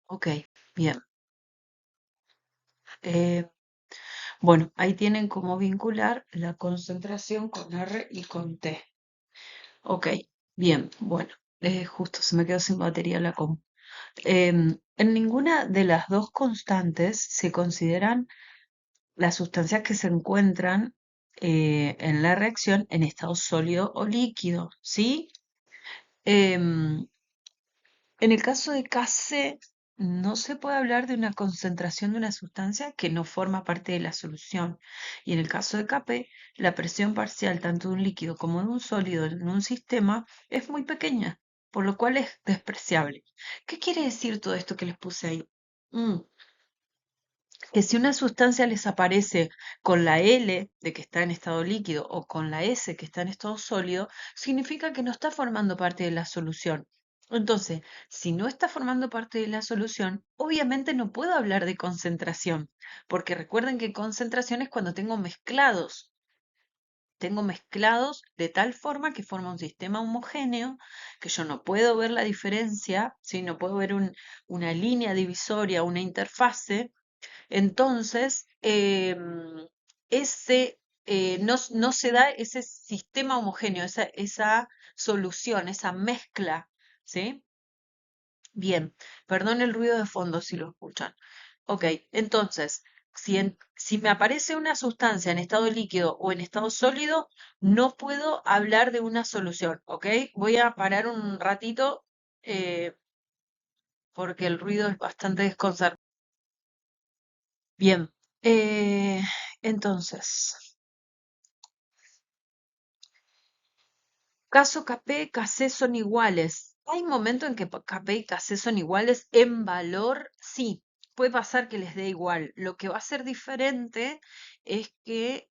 Ok, bien. Eh, bueno, ahí tienen cómo vincular la concentración con R y con T. Ok, bien, bueno. Justo se me quedó sin batería la compu. En ninguna de las dos constantes se consideran las sustancias que se encuentran en la reacción en estado sólido o líquido, ¿sí? Em, en el caso de Kc, no se puede hablar de una concentración de una sustancia que no forma parte de la solución. Y en el caso de Kp, la presión parcial tanto de un líquido como de un sólido en un sistema es muy pequeña, por lo cual es despreciable. ¿Qué quiere decir todo esto que les puse ahí? Mm, que si una sustancia les aparece con la L de que está en estado líquido o con la S que está en estado sólido, significa que no está formando parte de la solución. Entonces, si no está formando parte de la solución, obviamente no puedo hablar de concentración, porque recuerden que concentración es cuando tengo mezclados de tal forma que forma un sistema homogéneo, que yo no puedo ver la diferencia, ¿sí? No puedo ver una línea divisoria, una interfase, entonces, ese, no se da ese sistema homogéneo, esa solución, esa mezcla, ¿sí? Bien, perdón el ruido de fondo si lo escuchan. Ok, entonces, si me aparece una sustancia en estado líquido o en estado sólido, no puedo hablar de una solución, ¿ok? Voy a parar un ratito porque el ruido es bastante desconcertante. Bien, entonces, caso Kp, Kc son iguales. ¿Hay momento en que Kp y Kc son iguales en valor? Sí, puede pasar que les dé igual. Lo que va a ser diferente es que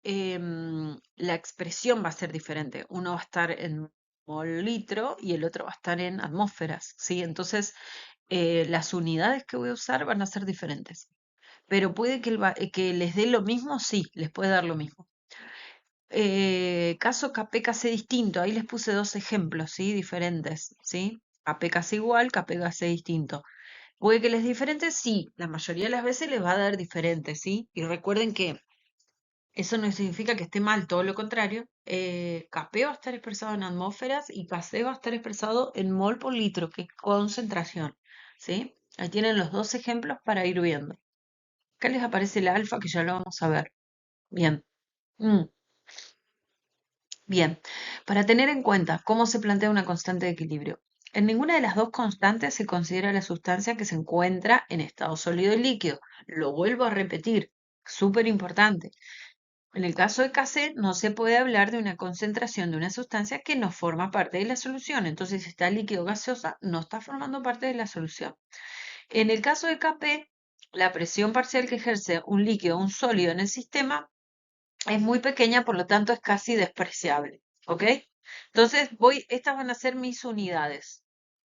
la expresión va a ser diferente. Uno va a estar en mol litro y el otro va a estar en atmósferas, ¿sí? Entonces, las unidades que voy a usar van a ser diferentes. Pero puede que, que les dé lo mismo, sí, les puede dar lo mismo. Caso KP-KC distinto, ahí les puse dos ejemplos, ¿sí? Diferentes, ¿sí? KP-KC igual, KP-KC distinto. ¿Puede que les diferente? Sí, la mayoría de las veces les va a dar diferente, ¿sí? Y recuerden que eso no significa que esté mal, todo lo contrario. Kp va a estar expresado en atmósferas y Kc va a estar expresado en mol por litro, que es concentración, ¿sí? Ahí tienen los dos ejemplos para ir viendo. Acá les aparece el alfa, que ya lo vamos a ver. Bien. Mm. Bien, para tener en cuenta cómo se plantea una constante de equilibrio. En ninguna de las dos constantes se considera la sustancia que se encuentra en estado sólido y líquido. Lo vuelvo a repetir, súper importante. En el caso de Kc no se puede hablar de una concentración de una sustancia que no forma parte de la solución. Entonces, si está líquido o gaseosa, no está formando parte de la solución. En el caso de Kp, la presión parcial que ejerce un líquido o un sólido en el sistema es muy pequeña, por lo tanto es casi despreciable, ¿ok? Entonces estas van a ser mis unidades.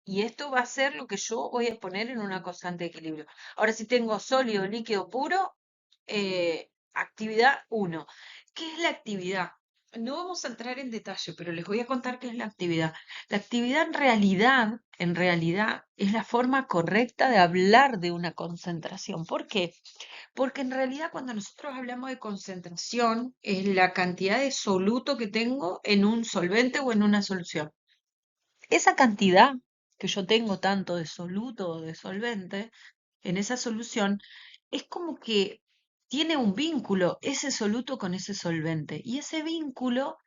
Y esto va a ser lo que yo voy a poner en una constante de equilibrio. Ahora, si tengo sólido, líquido puro, actividad uno. ¿Qué es la actividad? No vamos a entrar en detalle, pero les voy a contar qué es la actividad. La actividad en realidad, es la forma correcta de hablar de una concentración. ¿Por qué? Porque en realidad cuando nosotros hablamos de concentración es la cantidad de soluto que tengo en un solvente o en una solución. Esa cantidad que yo tengo tanto de soluto o de solvente en esa solución es como que tiene un vínculo ese soluto con ese solvente y ese vínculo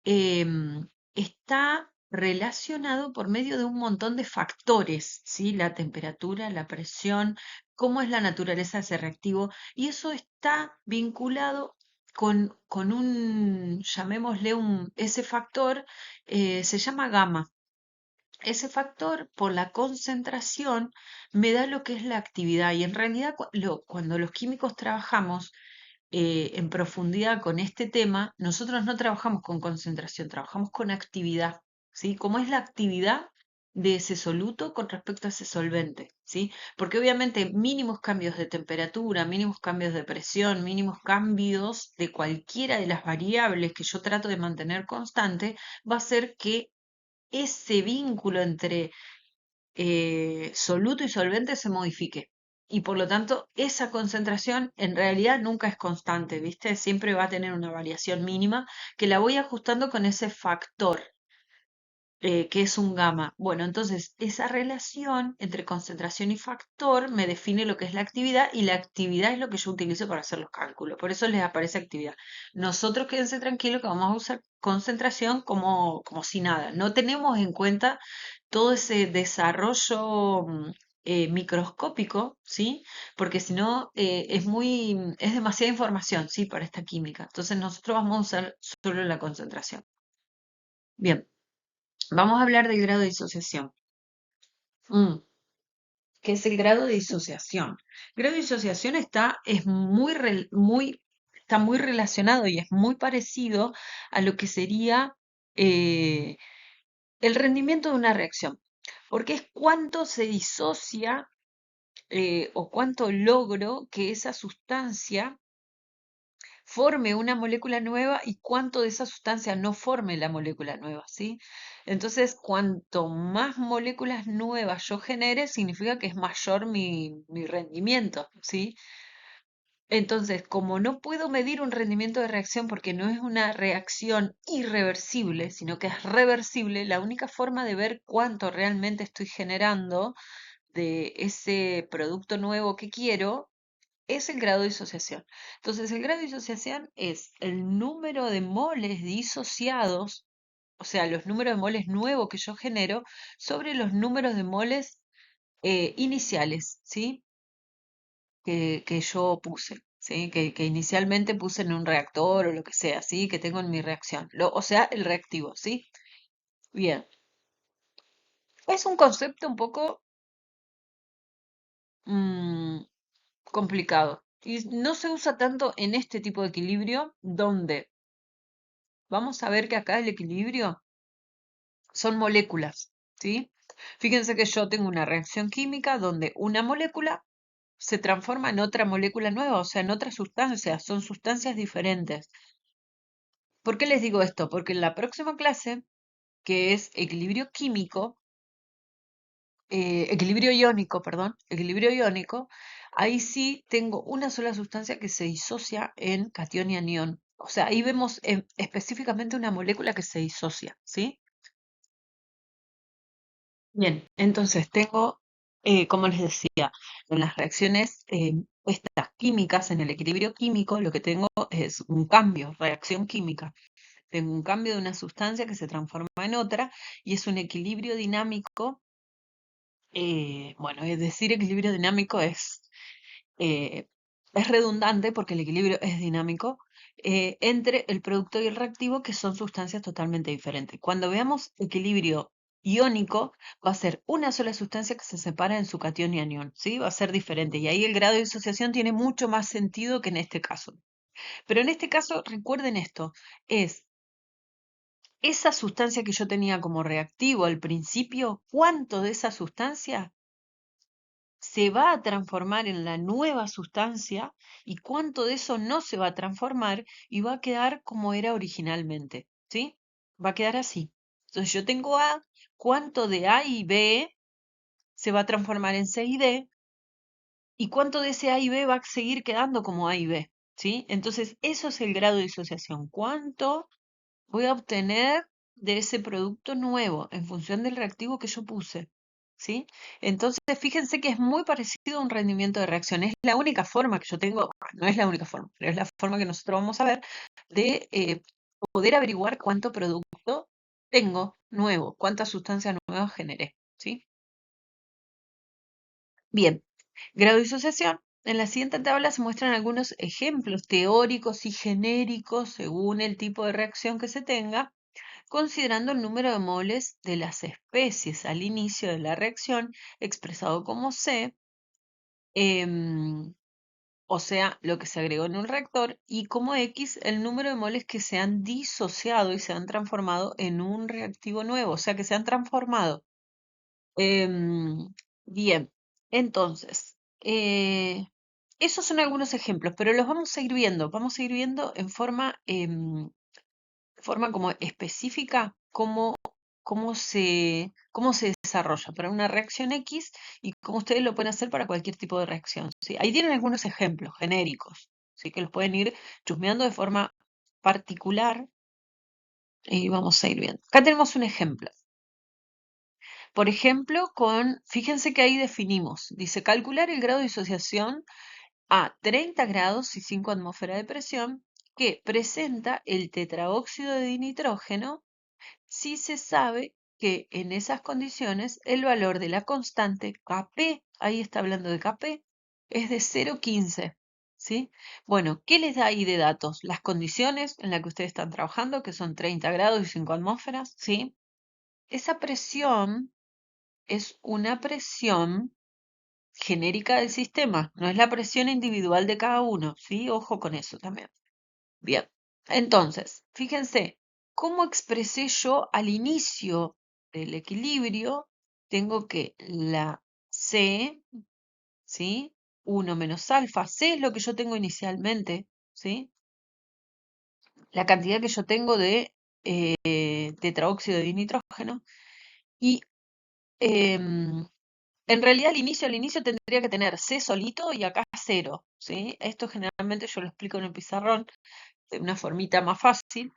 está relacionado por medio de un montón de factores, ¿sí? La temperatura, la presión, cómo es la naturaleza de ese reactivo, y eso está vinculado con llamémosle ese factor, se llama gamma. Ese factor, por la concentración, me da lo que es la actividad. Y en realidad, cuando los químicos trabajamos, en profundidad con este tema, nosotros no trabajamos con concentración, trabajamos con actividad, ¿sí? ¿Cómo es la actividad de ese soluto con respecto a ese solvente? ¿Sí? Porque obviamente mínimos cambios de temperatura, mínimos cambios de presión, mínimos cambios de cualquiera de las variables que yo trato de mantener constante, va a hacer que ese vínculo entre soluto y solvente se modifique. Y por lo tanto, esa concentración en realidad nunca es constante, ¿viste? Siempre va a tener una variación mínima que la voy ajustando con ese factor que es un gamma. Bueno, entonces esa relación entre concentración y factor me define lo que es la actividad y la actividad es lo que yo utilizo para hacer los cálculos. Por eso les aparece actividad. Nosotros quédense tranquilos que vamos a usar concentración como si nada. No tenemos en cuenta todo ese desarrollo microscópico, ¿sí? Porque si no es demasiada información, ¿sí? Para esta química. Entonces nosotros vamos a usar solo la concentración. Bien. Vamos a hablar del grado de disociación. Mm, ¿Qué es el grado de disociación? El grado de disociación está muy relacionado y es muy parecido a lo que sería eh, el rendimiento de una reacción, porque es cuánto se disocia o cuánto logro que esa sustancia forme una molécula nueva y cuánto de esa sustancia no forme la molécula nueva, ¿sí? Entonces, cuanto más moléculas nuevas yo genere, significa que es mayor mi rendimiento, ¿sí? Entonces, como no puedo medir un rendimiento de reacción porque no es una reacción irreversible, sino que es reversible, la única forma de ver cuánto realmente estoy generando de ese producto nuevo que quiero es el grado de disociación. Entonces, el grado de disociación es el número de moles disociados, o sea, los números de moles nuevos que yo genero sobre los números de moles iniciales, ¿sí? Que yo puse, ¿sí? Que inicialmente puse en un reactor o lo que sea, ¿sí? Que tengo en mi reacción. O sea, el reactivo, ¿sí? Bien. Es un concepto un poco mm, complicado. Y no se usa tanto en este tipo de equilibrio donde vamos a ver que acá el equilibrio son moléculas, ¿sí? Fíjense que yo tengo una reacción química donde una molécula se transforma en otra molécula nueva, o sea, en otra sustancia, son sustancias diferentes. ¿Por qué les digo esto? Porque en la próxima clase, que es equilibrio químico, equilibrio iónico, perdón, equilibrio iónico, ahí sí tengo una sola sustancia que se disocia en catión y anión. O sea, ahí vemos específicamente una molécula que se disocia, ¿sí? Bien, entonces tengo, como les decía, en las reacciones estas químicas, en el equilibrio químico, lo que tengo es un cambio, reacción química. Tengo un cambio de una sustancia que se transforma en otra y es un equilibrio dinámico. Bueno, es decir, equilibrio dinámico eh, es redundante porque el equilibrio es dinámico entre el producto y el reactivo, que son sustancias totalmente diferentes. Cuando veamos equilibrio iónico, va a ser una sola sustancia que se separa en su catión y anión, ¿sí? Va a ser diferente. Y ahí el grado de disociación tiene mucho más sentido que en este caso. Pero en este caso, recuerden esto, es esa sustancia que yo tenía como reactivo al principio, ¿cuánto de esa sustancia se va a transformar en la nueva sustancia y cuánto de eso no se va a transformar y va a quedar como era originalmente, ¿sí? Va a quedar así. Entonces yo tengo A, cuánto de A y B se va a transformar en C y D y cuánto de ese A y B va a seguir quedando como A y B, ¿sí? Entonces eso es el grado de disociación. ¿Cuánto voy a obtener de ese producto nuevo en función del reactivo que yo puse? ¿Sí? Entonces, fíjense que es muy parecido a un rendimiento de reacción. Es la única forma que yo tengo, no es la única forma, pero es la forma que nosotros vamos a ver de poder averiguar cuánto producto tengo nuevo, cuántas sustancias nuevas generé. ¿Sí? Bien, grado de disociación. En la siguiente tabla se muestran algunos ejemplos teóricos y genéricos según el tipo de reacción que se tenga, considerando el número de moles de las especies al inicio de la reacción, expresado como C, em, o sea, lo que se agregó en un reactor, y como X, el número de moles que se han disociado y se han transformado en un reactivo nuevo, o sea, que se han transformado. Em, bien, entonces, esos son algunos ejemplos, pero los vamos a ir viendo en forma como específica, cómo cómo se desarrolla para una reacción X y cómo ustedes lo pueden hacer para cualquier tipo de reacción, ¿sí? Ahí tienen algunos ejemplos genéricos, ¿sí? Que los pueden ir chusmeando de forma particular y vamos a ir viendo. Acá tenemos un ejemplo. Por ejemplo, fíjense que ahí definimos, dice calcular el grado de disociación a 30 grados y 5 atmósferas de presión que presenta el tetraóxido de dinitrógeno si se sabe que en esas condiciones el valor de la constante Kp, ahí está hablando de Kp, es de 0,15. ¿Sí? Bueno, ¿qué les da ahí de datos? Las condiciones en las que ustedes están trabajando, que son 30 grados y 5 atmósferas, ¿sí? Esa presión es una presión genérica del sistema, no es la presión individual de cada uno, ¿sí? Ojo con eso también. Bien, entonces, fíjense, ¿cómo expresé yo al inicio del equilibrio? Tengo que la C, ¿sí? 1 menos alfa, C es lo que yo tengo inicialmente, ¿sí? La cantidad que yo tengo de tetraóxido de nitrógeno y em, en realidad al inicio tendría que tener C solito y acá cero, ¿sí? Esto generalmente yo lo explico en el pizarrón de una formita más fácil,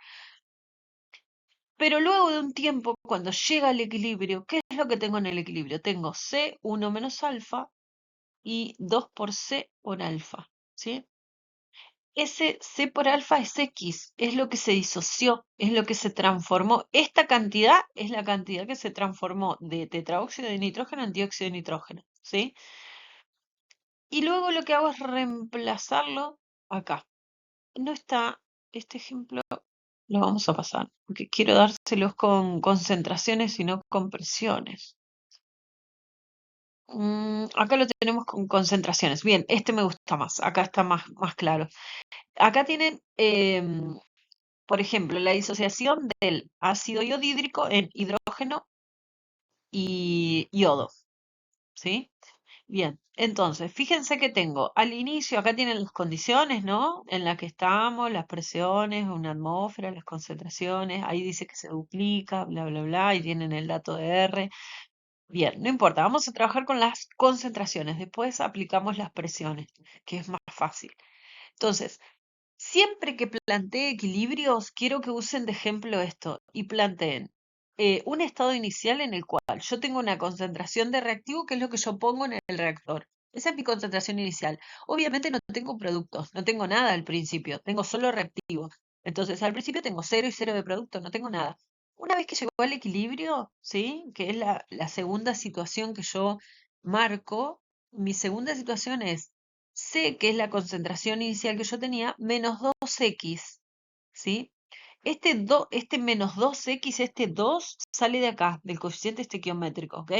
pero luego de un tiempo, cuando llega al equilibrio, ¿qué es lo que tengo en el equilibrio? Tengo C, 1 menos alfa y 2 por C por alfa, ¿sí? Ese C por alfa es X, es lo que se disoció, es lo que se transformó. Esta cantidad es la cantidad que se transformó de tetraóxido de nitrógeno en dióxido de nitrógeno, ¿sí? Y luego lo que hago es reemplazarlo acá. No está, este ejemplo lo vamos a pasar, porque quiero dárselos con concentraciones y no con presiones. Acá lo tenemos con concentraciones. Bien, este me gusta más, acá está más claro. Acá tienen, por ejemplo, la disociación del ácido iodídrico en hidrógeno y yodo, ¿sí? Bien, entonces, fíjense que tengo al inicio, acá tienen las condiciones, ¿no? En las que estamos, las presiones, una atmósfera, las concentraciones, ahí dice que se duplica, bla, bla, bla, y tienen el dato de R. Bien, no importa, vamos a trabajar con las concentraciones, después aplicamos las presiones, que es más fácil. Entonces, siempre que plantee equilibrios, quiero que usen de ejemplo esto y planteen un estado inicial en el cual yo tengo una concentración de reactivo, que es lo que yo pongo en el reactor. Esa es mi concentración inicial. Obviamente no tengo productos, no tengo nada al principio, tengo solo reactivos. Entonces, al principio tengo 0 y 0 de producto, no tengo nada. Una vez que llegó al equilibrio, ¿sí? Que es la segunda situación que yo marco, mi segunda situación es C, que es la concentración inicial que yo tenía, menos 2x, ¿sí? Este menos 2x, este 2, sale de acá, del coeficiente estequiométrico, ¿ok?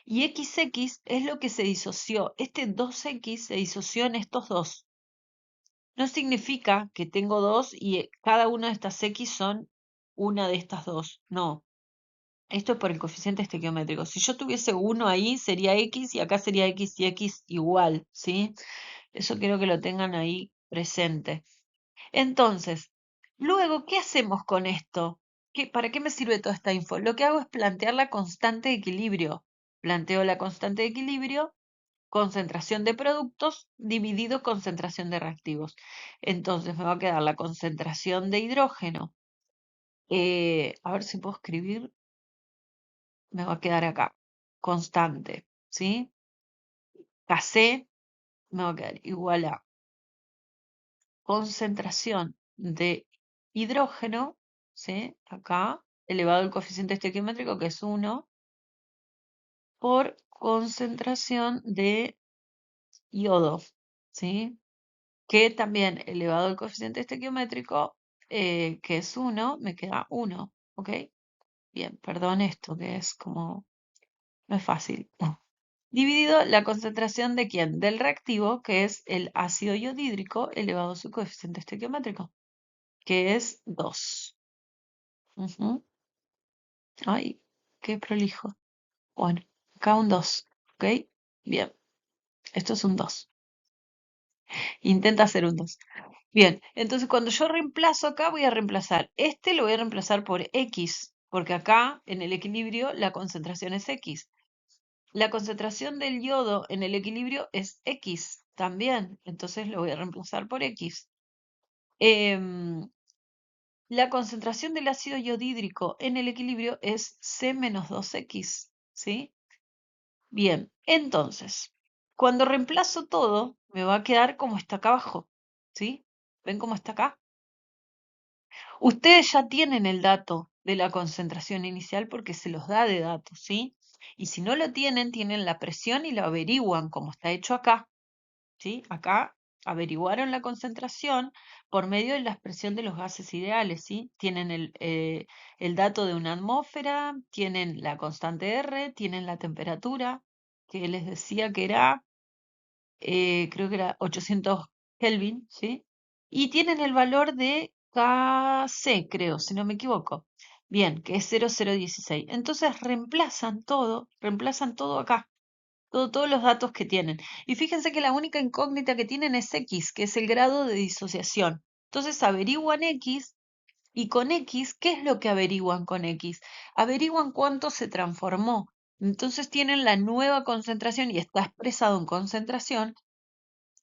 Y xx es lo que se disoció. Este 2x se disoció en estos dos. No significa que tengo dos y cada una de estas x son una de estas dos. No. Esto es por el coeficiente estequiométrico. Si yo tuviese uno ahí, sería x y acá sería x y x igual, ¿sí? Eso quiero que lo tengan ahí presente. Entonces, luego, ¿qué hacemos con esto? ¿Para qué me sirve toda esta info? Lo que hago es plantear la constante de equilibrio. Planteo la constante de equilibrio, concentración de productos dividido concentración de reactivos. Entonces me va a quedar la concentración de hidrógeno. A ver si puedo escribir. Me va a quedar acá. Constante, ¿sí? Kc me va a quedar igual a concentración de hidrógeno, ¿sí? Acá, elevado al coeficiente estequiométrico, que es 1, por concentración de yodo, ¿sí? Que también elevado al coeficiente estequiométrico, que es 1, me queda 1, ¿ok? Bien, perdón esto, que es como, no es fácil. Dividido la concentración de quién? Del reactivo, que es el ácido iodídrico elevado a su coeficiente estequiométrico, que es 2. Ujú. Ay, qué prolijo. Bueno, acá un 2, ¿ok? Bien, esto es un 2. Intenta hacer un 2. Bien, entonces cuando yo reemplazo acá, voy a reemplazar este, lo voy a reemplazar por X, porque acá en el equilibrio la concentración es X. La concentración del yodo en el equilibrio es X también, entonces lo voy a reemplazar por X. Em, la concentración del ácido yodhídrico en el equilibrio es C-2X, ¿sí? Bien, entonces, cuando reemplazo todo, me va a quedar como está acá abajo, ¿sí? ¿Ven cómo está acá? Ustedes ya tienen el dato de la concentración inicial porque se los da de datos, ¿sí? Y si no lo tienen, tienen la presión y lo averiguan como está hecho acá, ¿sí? Acá averiguaron la concentración por medio de la expresión de los gases ideales, ¿sí? Tienen el dato de una atmósfera, tienen la constante R, tienen la temperatura, que les decía que era, creo que era 800 Kelvin, ¿sí? Y tienen el valor de Kc, creo, si no me equivoco. Bien, que es 0016. Entonces reemplazan todo acá, todos los datos que tienen. Y fíjense que la única incógnita que tienen es X, que es el grado de disociación. Entonces averiguan X y con X, ¿qué es lo que averiguan con X? Averiguan cuánto se transformó. Entonces tienen la nueva concentración y está expresado en concentración.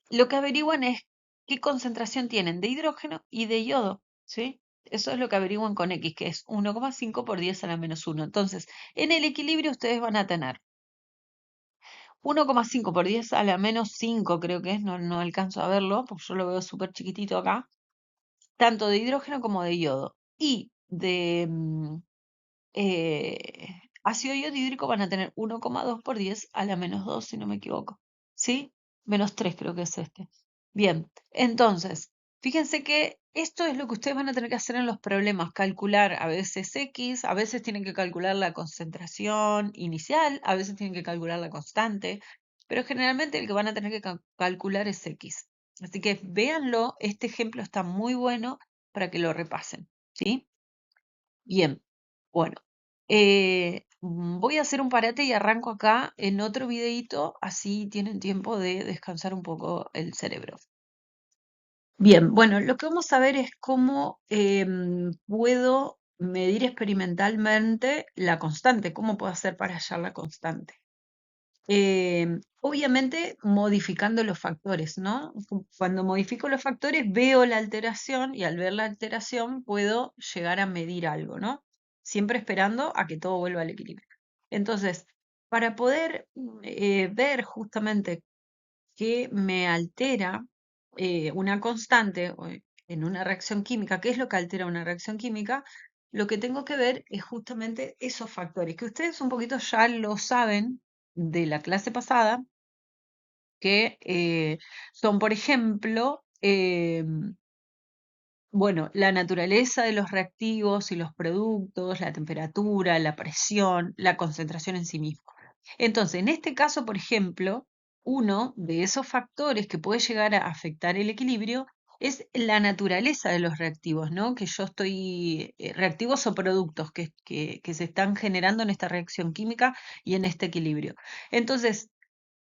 Lo que averiguan es qué concentración tienen de hidrógeno y de yodo, ¿sí? Eso es lo que averiguan con X, que es 1,5 por 10 a la menos 1. Entonces, en el equilibrio ustedes van a tener 1,5 por 10 a la menos 5, creo que es, no alcanzo a verlo, porque yo lo veo súper chiquitito acá, tanto de hidrógeno como de yodo. Y de ácido yodhídrico van a tener 1,2 por 10 a la menos 2, si no me equivoco. ¿Sí? Menos 3 creo que es este. Bien, entonces, fíjense que esto es lo que ustedes van a tener que hacer en los problemas, calcular a veces X, a veces tienen que calcular la concentración inicial, a veces tienen que calcular la constante, pero generalmente el que van a tener que calcular es X. Así que véanlo, este ejemplo está muy bueno para que lo repasen, ¿sí? Bien, bueno, voy a hacer un parate y arranco acá en otro videíto, así tienen tiempo de descansar un poco el cerebro. Bien, bueno, lo que vamos a ver es cómo puedo medir experimentalmente la constante, cómo puedo hacer para hallar la constante. Obviamente modificando los factores, ¿no? Cuando modifico los factores veo la alteración y al ver la alteración puedo llegar a medir algo, ¿no? Siempre esperando a que todo vuelva al equilibrio. Entonces, para poder ver justamente qué me altera una constante en una reacción química, qué es lo que altera una reacción química, lo que tengo que ver es justamente esos factores, que ustedes un poquito ya lo saben de la clase pasada, que son, por ejemplo, bueno, la naturaleza de los reactivos y los productos, la temperatura, la presión, la concentración en sí mismo. Entonces, en este caso, por ejemplo, uno de esos factores que puede llegar a afectar el equilibrio es la naturaleza de los reactivos, ¿no? Que yo estoy, reactivos o productos que se están generando en esta reacción química y en este equilibrio. Entonces,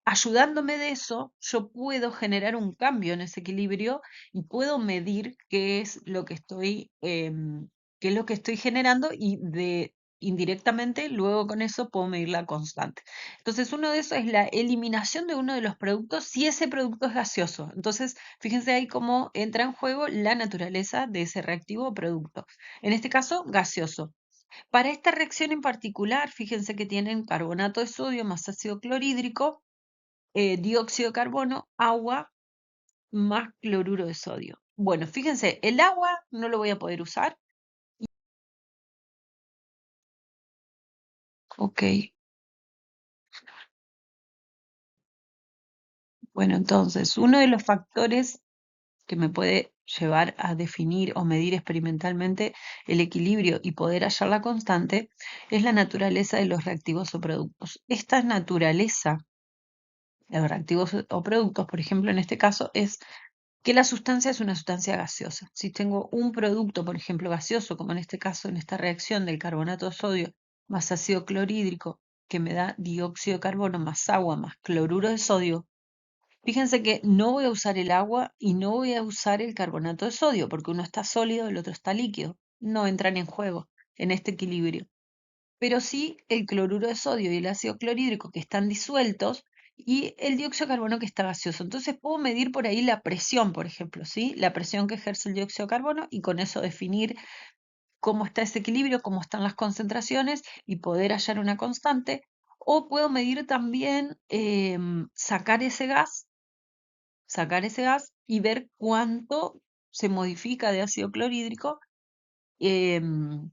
ayudándome de eso, yo puedo generar un cambio en ese equilibrio y puedo medir qué es lo que estoy, qué es lo que estoy generando y indirectamente luego con eso puedo medir la constante. Entonces, uno de esos es la eliminación de uno de los productos si ese producto es gaseoso. Entonces, fíjense ahí cómo entra en juego la naturaleza de ese reactivo o producto. En este caso, gaseoso. Para esta reacción en particular, fíjense que tienen carbonato de sodio más ácido clorhídrico, dióxido de carbono, agua más cloruro de sodio. Bueno, fíjense, el agua no lo voy a poder usar. Ok, bueno, entonces, uno de los factores que me puede llevar a definir o medir experimentalmente el equilibrio y poder hallar la constante es la naturaleza de los reactivos o productos. Esta naturaleza de los reactivos o productos, por ejemplo, en este caso, es que la sustancia es una sustancia gaseosa. Si tengo un producto, por ejemplo, gaseoso, como en este caso, en esta reacción del carbonato de sodio más ácido clorhídrico, que me da dióxido de carbono más agua más cloruro de sodio, fíjense que no voy a usar el agua y no voy a usar el carbonato de sodio, porque uno está sólido y el otro está líquido. No entran en juego en este equilibrio. pero sí el cloruro de sodio y el ácido clorhídrico que están disueltos y el dióxido de carbono que está gaseoso. Entonces puedo medir por ahí la presión, por ejemplo, ¿sí? La presión que ejerce el dióxido de carbono y con eso definir cómo está ese equilibrio, cómo están las concentraciones y poder hallar una constante. O puedo medir también, sacar ese gas y ver cuánto se modifica de ácido clorhídrico em,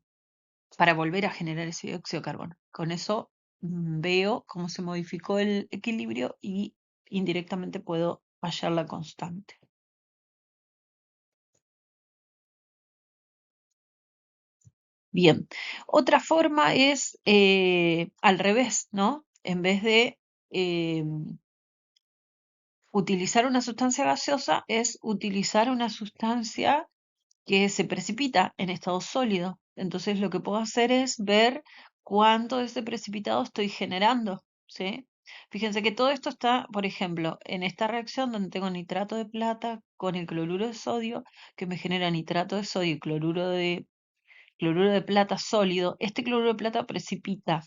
para volver a generar ese dióxido de carbono. Con eso veo cómo se modificó el equilibrio y indirectamente puedo hallar la constante. Bien, otra forma es al revés, ¿no? En vez de utilizar una sustancia gaseosa, es utilizar una sustancia que se precipita en estado sólido. Entonces lo que puedo hacer es ver cuánto de ese precipitado estoy generando, ¿sí? Fíjense que todo esto está, por ejemplo, en esta reacción donde tengo nitrato de plata con el cloruro de sodio, que me genera nitrato de sodio y cloruro de plata sólido. Este cloruro de plata precipita.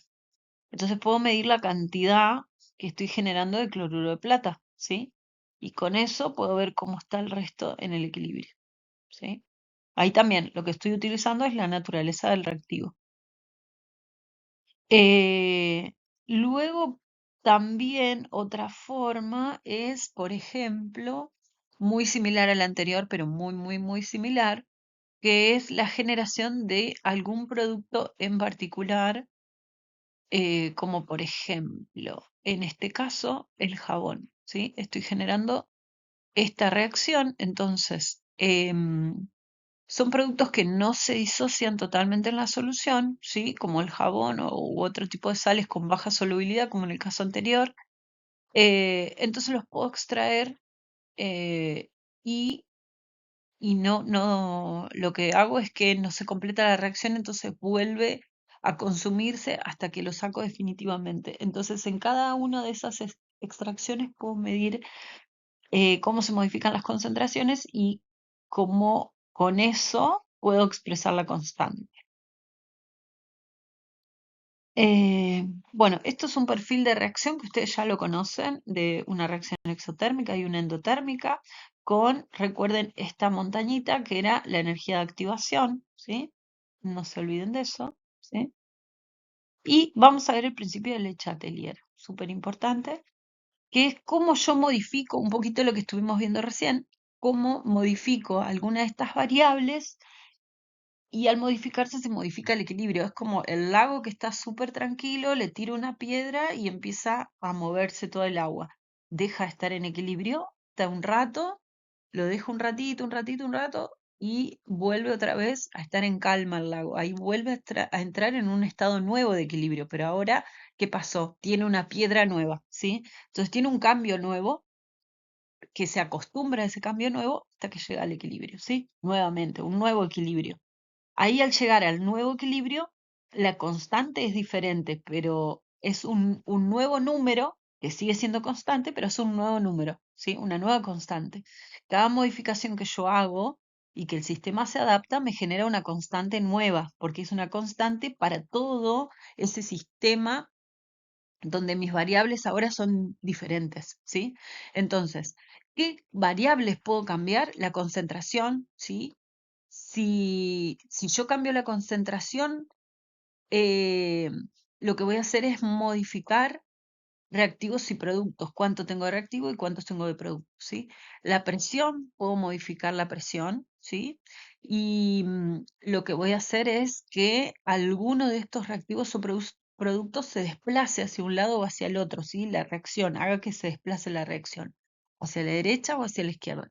Entonces puedo medir la cantidad que estoy generando de cloruro de plata, ¿sí? Y con eso puedo ver cómo está el resto en el equilibrio, ¿sí? Ahí también lo que estoy utilizando es la naturaleza del reactivo. Eh, luego, también otra forma es, por ejemplo, muy similar a la anterior, pero muy similar, que es la generación de algún producto en particular, como por ejemplo, en este caso, el jabón, ¿sí? Estoy generando esta reacción, entonces, son productos que no se disocian totalmente en la solución, ¿sí? Como el jabón u otro tipo de sales con baja solubilidad, como en el caso anterior. Entonces los puedo extraer eh, y, y lo que hago es que no se completa la reacción, entonces vuelve a consumirse hasta que lo saco definitivamente. Entonces en cada una de esas extracciones puedo medir cómo se modifican las concentraciones y cómo con eso puedo expresar la constante. Bueno, esto es un perfil de reacción que ustedes ya lo conocen, de una reacción exotérmica y una endotérmica, con, recuerden, esta montañita que era la energía de activación, ¿sí? No se olviden de eso, ¿sí? Y vamos a ver el principio del Le Chatelier, súper importante, que es cómo yo modifico un poquito lo que estuvimos viendo recién, cómo modifico alguna de estas variables y al modificarse se modifica el equilibrio. Es como el lago que está súper tranquilo, le tiro una piedra y empieza a moverse todo el agua. Deja de estar en equilibrio, está un rato, lo dejo un rato y vuelve otra vez a estar en calma el lago. Ahí vuelve a entrar en un estado nuevo de equilibrio. Pero ahora, ¿qué pasó? Tiene una piedra nueva, ¿sí? Entonces tiene un cambio nuevo que se acostumbra a ese cambio nuevo hasta que llega al equilibrio, ¿sí? Nuevamente, un nuevo equilibrio. Ahí al llegar al nuevo equilibrio, la constante es diferente, pero es un nuevo número que sigue siendo constante, pero es un nuevo número, ¿sí? Una nueva constante. Cada modificación que yo hago y que el sistema se adapta me genera una constante nueva, porque es una constante para todo ese sistema donde mis variables ahora son diferentes, ¿sí? Entonces, ¿qué variables puedo cambiar? La concentración, ¿sí? Si yo cambio la concentración, eh, lo que voy a hacer es modificar reactivos y productos, cuánto tengo de reactivo y cuántos tengo de producto, ¿sí? La presión, puedo modificar la presión, ¿sí? Y lo que voy a hacer es que alguno de estos reactivos o productos se desplace hacia un lado o hacia el otro, ¿sí? La reacción, haga que se desplace la reacción, hacia la derecha o hacia la izquierda.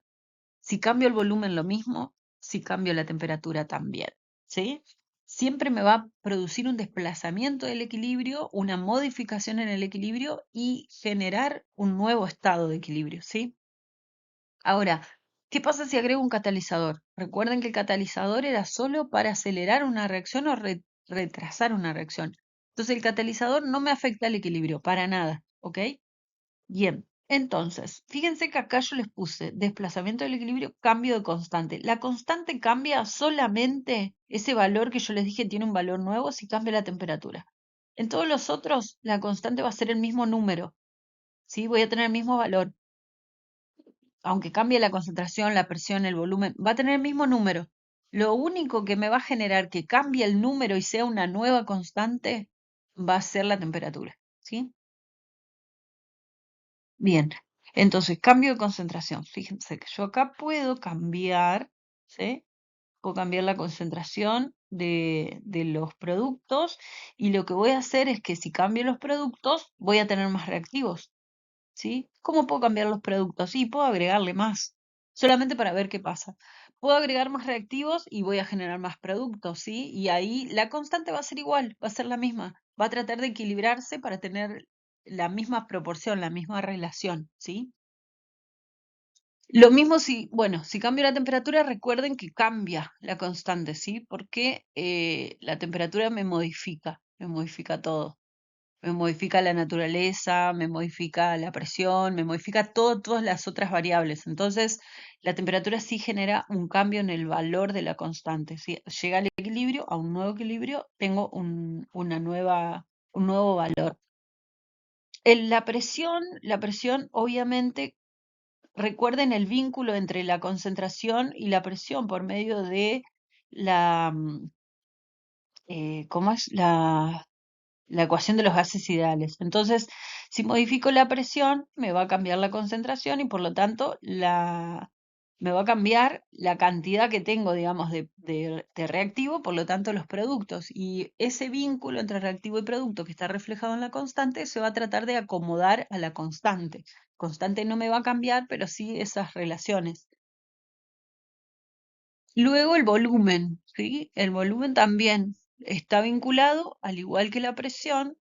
Si cambio el volumen, lo mismo. Si cambio la temperatura, también. ¿Sí? Siempre me va a producir un desplazamiento del equilibrio, una modificación en el equilibrio y generar un nuevo estado de equilibrio. ¿Sí? Ahora, ¿qué pasa si agrego un catalizador? Recuerden que el catalizador era solo para acelerar una reacción o retrasar una reacción. Entonces, el catalizador no me afecta al equilibrio, para nada. ¿Ok? Bien, entonces, fíjense que acá yo les puse desplazamiento del equilibrio, cambio de constante. La constante cambia solamente ese valor que yo les dije tiene un valor nuevo si cambia la temperatura. En todos los otros, la constante va a ser el mismo número, ¿sí? Voy a tener el mismo valor. Aunque cambie la concentración, la presión, el volumen, va a tener el mismo número. Lo único que me va a generar que cambie el número y sea una nueva constante va a ser la temperatura, ¿sí? Bien, entonces cambio de concentración. Fíjense que yo acá puedo cambiar, ¿sí? Puedo cambiar la concentración de los productos y lo que voy a hacer es que si cambio los productos voy a tener más reactivos. ¿Sí? ¿Cómo puedo cambiar los productos? Sí, puedo agregarle más, solamente para ver qué pasa. Puedo agregar más reactivos y voy a generar más productos, ¿sí? Y ahí la constante va a ser igual, va a ser la misma. Va a tratar de equilibrarse para tener la misma proporción, la misma relación, ¿sí? Lo mismo si, bueno, si cambio la temperatura, recuerden que cambia la constante, ¿sí? Porque la temperatura me modifica todo. Me modifica la naturaleza, me modifica la presión, me modifica todo, todas las otras variables. Entonces, la temperatura sí genera un cambio en el valor de la constante. Si llega al equilibrio, a un nuevo equilibrio, tengo un nuevo valor. La presión, obviamente, recuerden el vínculo entre la concentración y la presión por medio de la, ¿cómo es? La ecuación de los gases ideales. Entonces, si modifico la presión, me va a cambiar la concentración y por lo tanto me va a cambiar la cantidad que tengo, digamos, de reactivo, por lo tanto los productos. Y ese vínculo entre reactivo y producto que está reflejado en la constante se va a tratar de acomodar a la constante. Constante no me va a cambiar, pero sí esas relaciones. Luego el volumen, ¿sí? El volumen también está vinculado, al igual que la presión,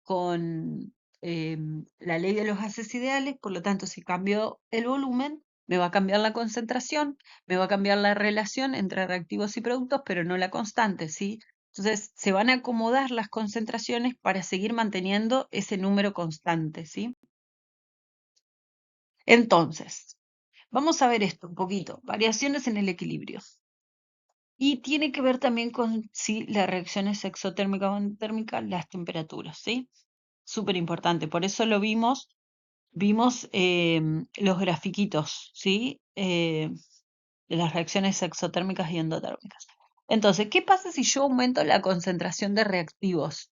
con la ley de los gases ideales, por lo tanto, si cambio el volumen, me va a cambiar la concentración, me va a cambiar la relación entre reactivos y productos, pero no la constante, ¿sí? Entonces, se van a acomodar las concentraciones para seguir manteniendo ese número constante, ¿sí? Entonces, vamos a ver esto un poquito, variaciones en el equilibrio. Y tiene que ver también con si la reacción es exotérmica o endotérmica, las temperaturas, ¿sí? Súper importante. Por eso vimos los grafiquitos, ¿sí? De las reacciones exotérmicas y endotérmicas. Entonces, ¿qué pasa si yo aumento la concentración de reactivos?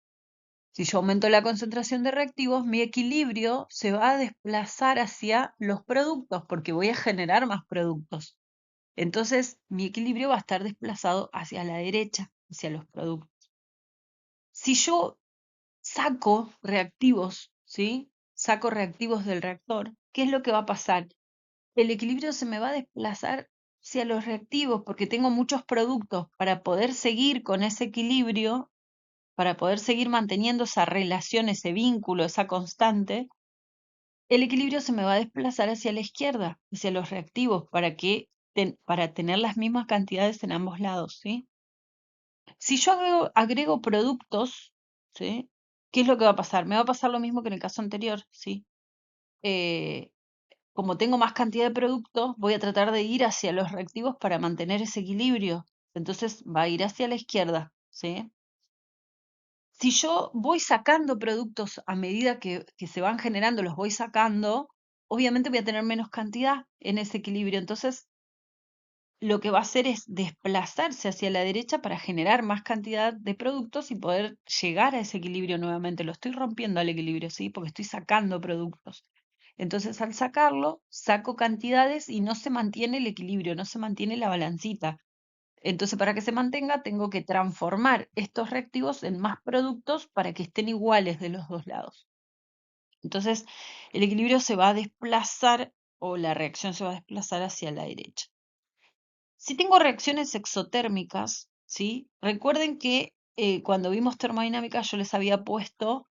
Si yo aumento la concentración de reactivos, mi equilibrio se va a desplazar hacia los productos, porque voy a generar más productos. Entonces, mi equilibrio va a estar desplazado hacia la derecha, hacia los productos. Si yo saco reactivos, ¿sí? Saco reactivos del reactor, ¿qué es lo que va a pasar? El equilibrio se me va a desplazar hacia los reactivos porque tengo muchos productos para poder seguir con ese equilibrio, para poder seguir manteniendo esa relación, ese vínculo, esa constante. El equilibrio se me va a desplazar hacia la izquierda, hacia los reactivos, para tener las mismas cantidades en ambos lados, ¿sí? Si yo agrego productos, ¿sí? ¿Qué es lo que va a pasar? Me va a pasar lo mismo que en el caso anterior, ¿sí? Eh, como tengo más cantidad de productos, voy a tratar de ir hacia los reactivos para mantener ese equilibrio. Entonces va a ir hacia la izquierda, ¿sí? Si yo voy sacando productos a medida que se van generando, los voy sacando, obviamente voy a tener menos cantidad en ese equilibrio. Entonces lo que va a hacer es desplazarse hacia la derecha para generar más cantidad de productos y poder llegar a ese equilibrio nuevamente. Lo estoy rompiendo al equilibrio, ¿sí? Porque estoy sacando productos. Entonces, al sacarlo, saco cantidades y no se mantiene el equilibrio, no se mantiene la balancita. Entonces, para que se mantenga, tengo que transformar estos reactivos en más productos para que estén iguales de los dos lados. Entonces, el equilibrio se va a desplazar o la reacción se va a desplazar hacia la derecha. Si tengo reacciones exotérmicas, ¿sí? Recuerden que cuando vimos termodinámica yo les había puesto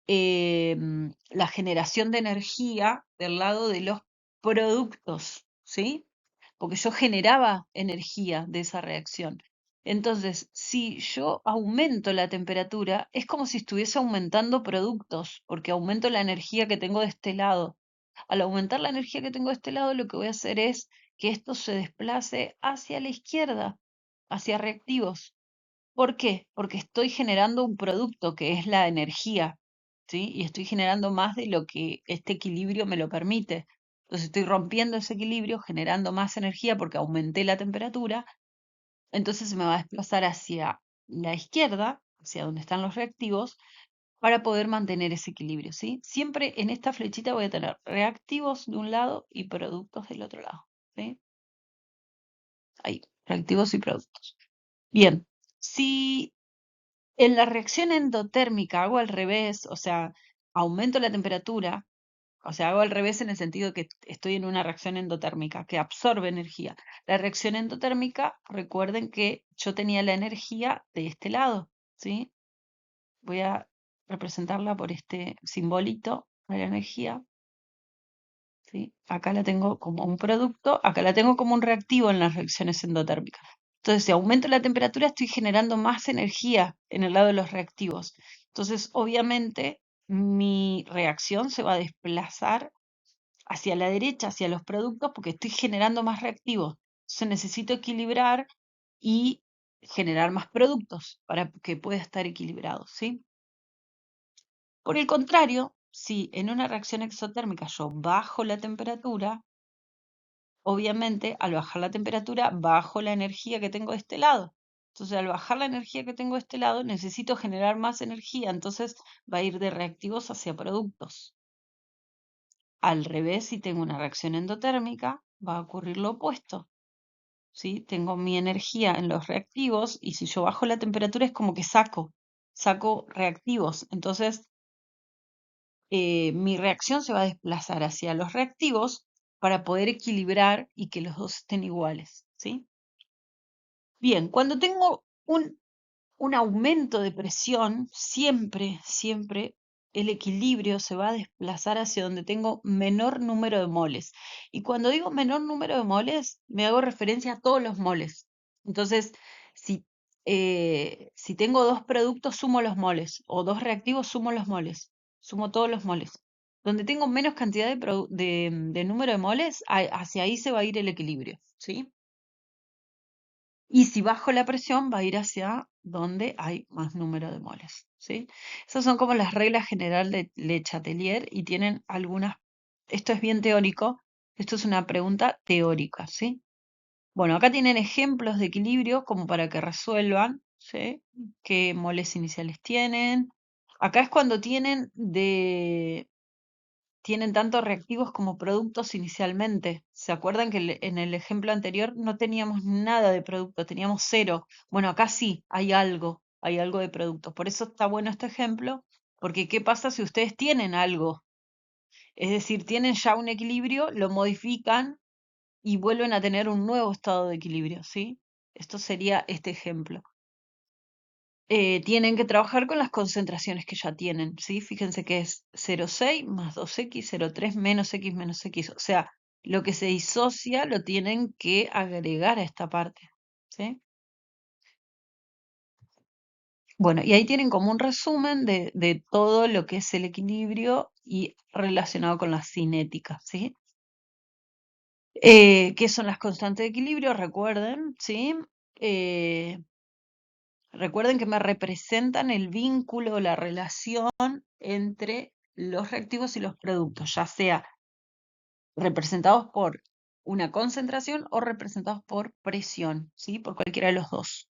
la generación de energía del lado de los productos, ¿sí? Porque yo generaba energía de esa reacción. Entonces, si yo aumento la temperatura, es como si estuviese aumentando productos, porque aumento la energía que tengo de este lado. Al aumentar la energía que tengo de este lado, lo que voy a hacer es que esto se desplace hacia la izquierda, hacia reactivos. ¿Por qué? Porque estoy generando un producto que es la energía, ¿sí? Y estoy generando más de lo que este equilibrio me lo permite. Entonces estoy rompiendo ese equilibrio, generando más energía porque aumenté la temperatura, entonces se me va a desplazar hacia la izquierda, hacia donde están los reactivos, para poder mantener ese equilibrio, ¿sí? Siempre en esta flechita voy a tener reactivos de un lado y productos del otro lado, ¿sí? Ahí, reactivos y productos. Bien, si en la reacción endotérmica hago al revés, o sea, aumento la temperatura, o sea, hago al revés en el sentido que estoy en una reacción endotérmica que absorbe energía. La reacción endotérmica, recuerden que yo tenía la energía de este lado, ¿sí? Voy a representarla por este simbolito de la energía, ¿sí? Acá la tengo como un producto, acá la tengo como un reactivo en las reacciones endotérmicas. Entonces, si aumento la temperatura, estoy generando más energía en el lado de los reactivos. Entonces, obviamente, mi reacción se va a desplazar hacia la derecha, hacia los productos, porque estoy generando más reactivos. Entonces, necesito equilibrar y generar más productos para que pueda estar equilibrado, ¿sí? Por el contrario, si en una reacción exotérmica yo bajo la temperatura, obviamente al bajar la temperatura bajo la energía que tengo de este lado. Entonces, al bajar la energía que tengo de este lado, necesito generar más energía, entonces va a ir de reactivos hacia productos. Al revés, si tengo una reacción endotérmica, va a ocurrir lo opuesto. ¿Sí? Tengo mi energía en los reactivos y si yo bajo la temperatura es como que saco reactivos. Entonces, mi reacción se va a desplazar hacia los reactivos para poder equilibrar y que los dos estén iguales, ¿sí? Bien, cuando tengo un aumento de presión, siempre el equilibrio se va a desplazar hacia donde tengo menor número de moles. Y cuando digo menor número de moles, me hago referencia a todos los moles. Entonces, si, si tengo dos productos, sumo los moles, o dos reactivos, sumo los moles, sumo todos los moles. Donde tengo menos cantidad de número de moles, hacia ahí se va a ir el equilibrio, ¿sí? Y si bajo la presión, va a ir hacia donde hay más número de moles, ¿sí? Esas son como las reglas generales de Le Chatelier y tienen algunas, esto es bien teórico, esto es una pregunta teórica, ¿sí? Bueno, acá tienen ejemplos de equilibrio como para que resuelvan, ¿sí? ¿Qué moles iniciales tienen? Acá es cuando tienen tanto reactivos como productos inicialmente. ¿Se acuerdan que en el ejemplo anterior no teníamos nada de producto, teníamos cero? Bueno, acá sí, hay algo de producto. Por eso está bueno este ejemplo, porque ¿qué pasa si ustedes tienen algo? Es decir, tienen ya un equilibrio, lo modifican y vuelven a tener un nuevo estado de equilibrio, ¿sí? Esto sería este ejemplo. Tienen que trabajar con las concentraciones que ya tienen, ¿sí? Fíjense que es 0,6 más 2x, 0,3 menos x. O sea, lo que se disocia lo tienen que agregar a esta parte, ¿sí? Bueno, y ahí tienen como un resumen de todo lo que es el equilibrio y relacionado con la cinética, ¿sí? ¿Qué son las constantes de equilibrio? Recuerden, ¿sí? Eh, Recuerden que me representan el vínculo, la relación entre los reactivos y los productos, ya sea representados por una concentración o representados por presión, ¿sí? Por cualquiera de los dos.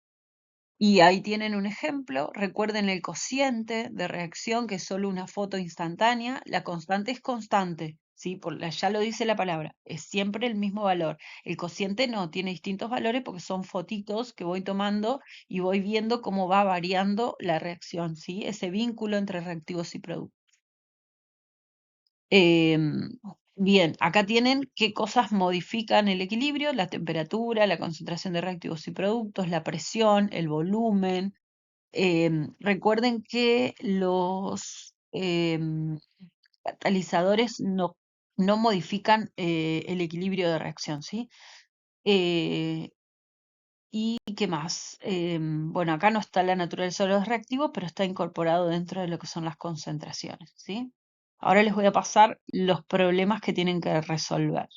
Y ahí tienen un ejemplo. Recuerden el cociente de reacción, que es solo una foto instantánea. La constante es constante, ¿sí? Ya lo dice la palabra, es siempre el mismo valor. El cociente no, tiene distintos valores porque son fotitos que voy tomando y voy viendo cómo va variando la reacción, ¿sí? Ese vínculo entre reactivos y productos. Em, Bien, acá tienen qué cosas modifican el equilibrio: la temperatura, la concentración de reactivos y productos, la presión, el volumen. Recuerden que los catalizadores no modifican el equilibrio de reacción, ¿sí? Eh, ¿Y qué más? Bueno, acá no está la naturaleza de los reactivos, pero está incorporado dentro de lo que son las concentraciones, ¿sí? Ahora les voy a pasar los problemas que tienen que resolver.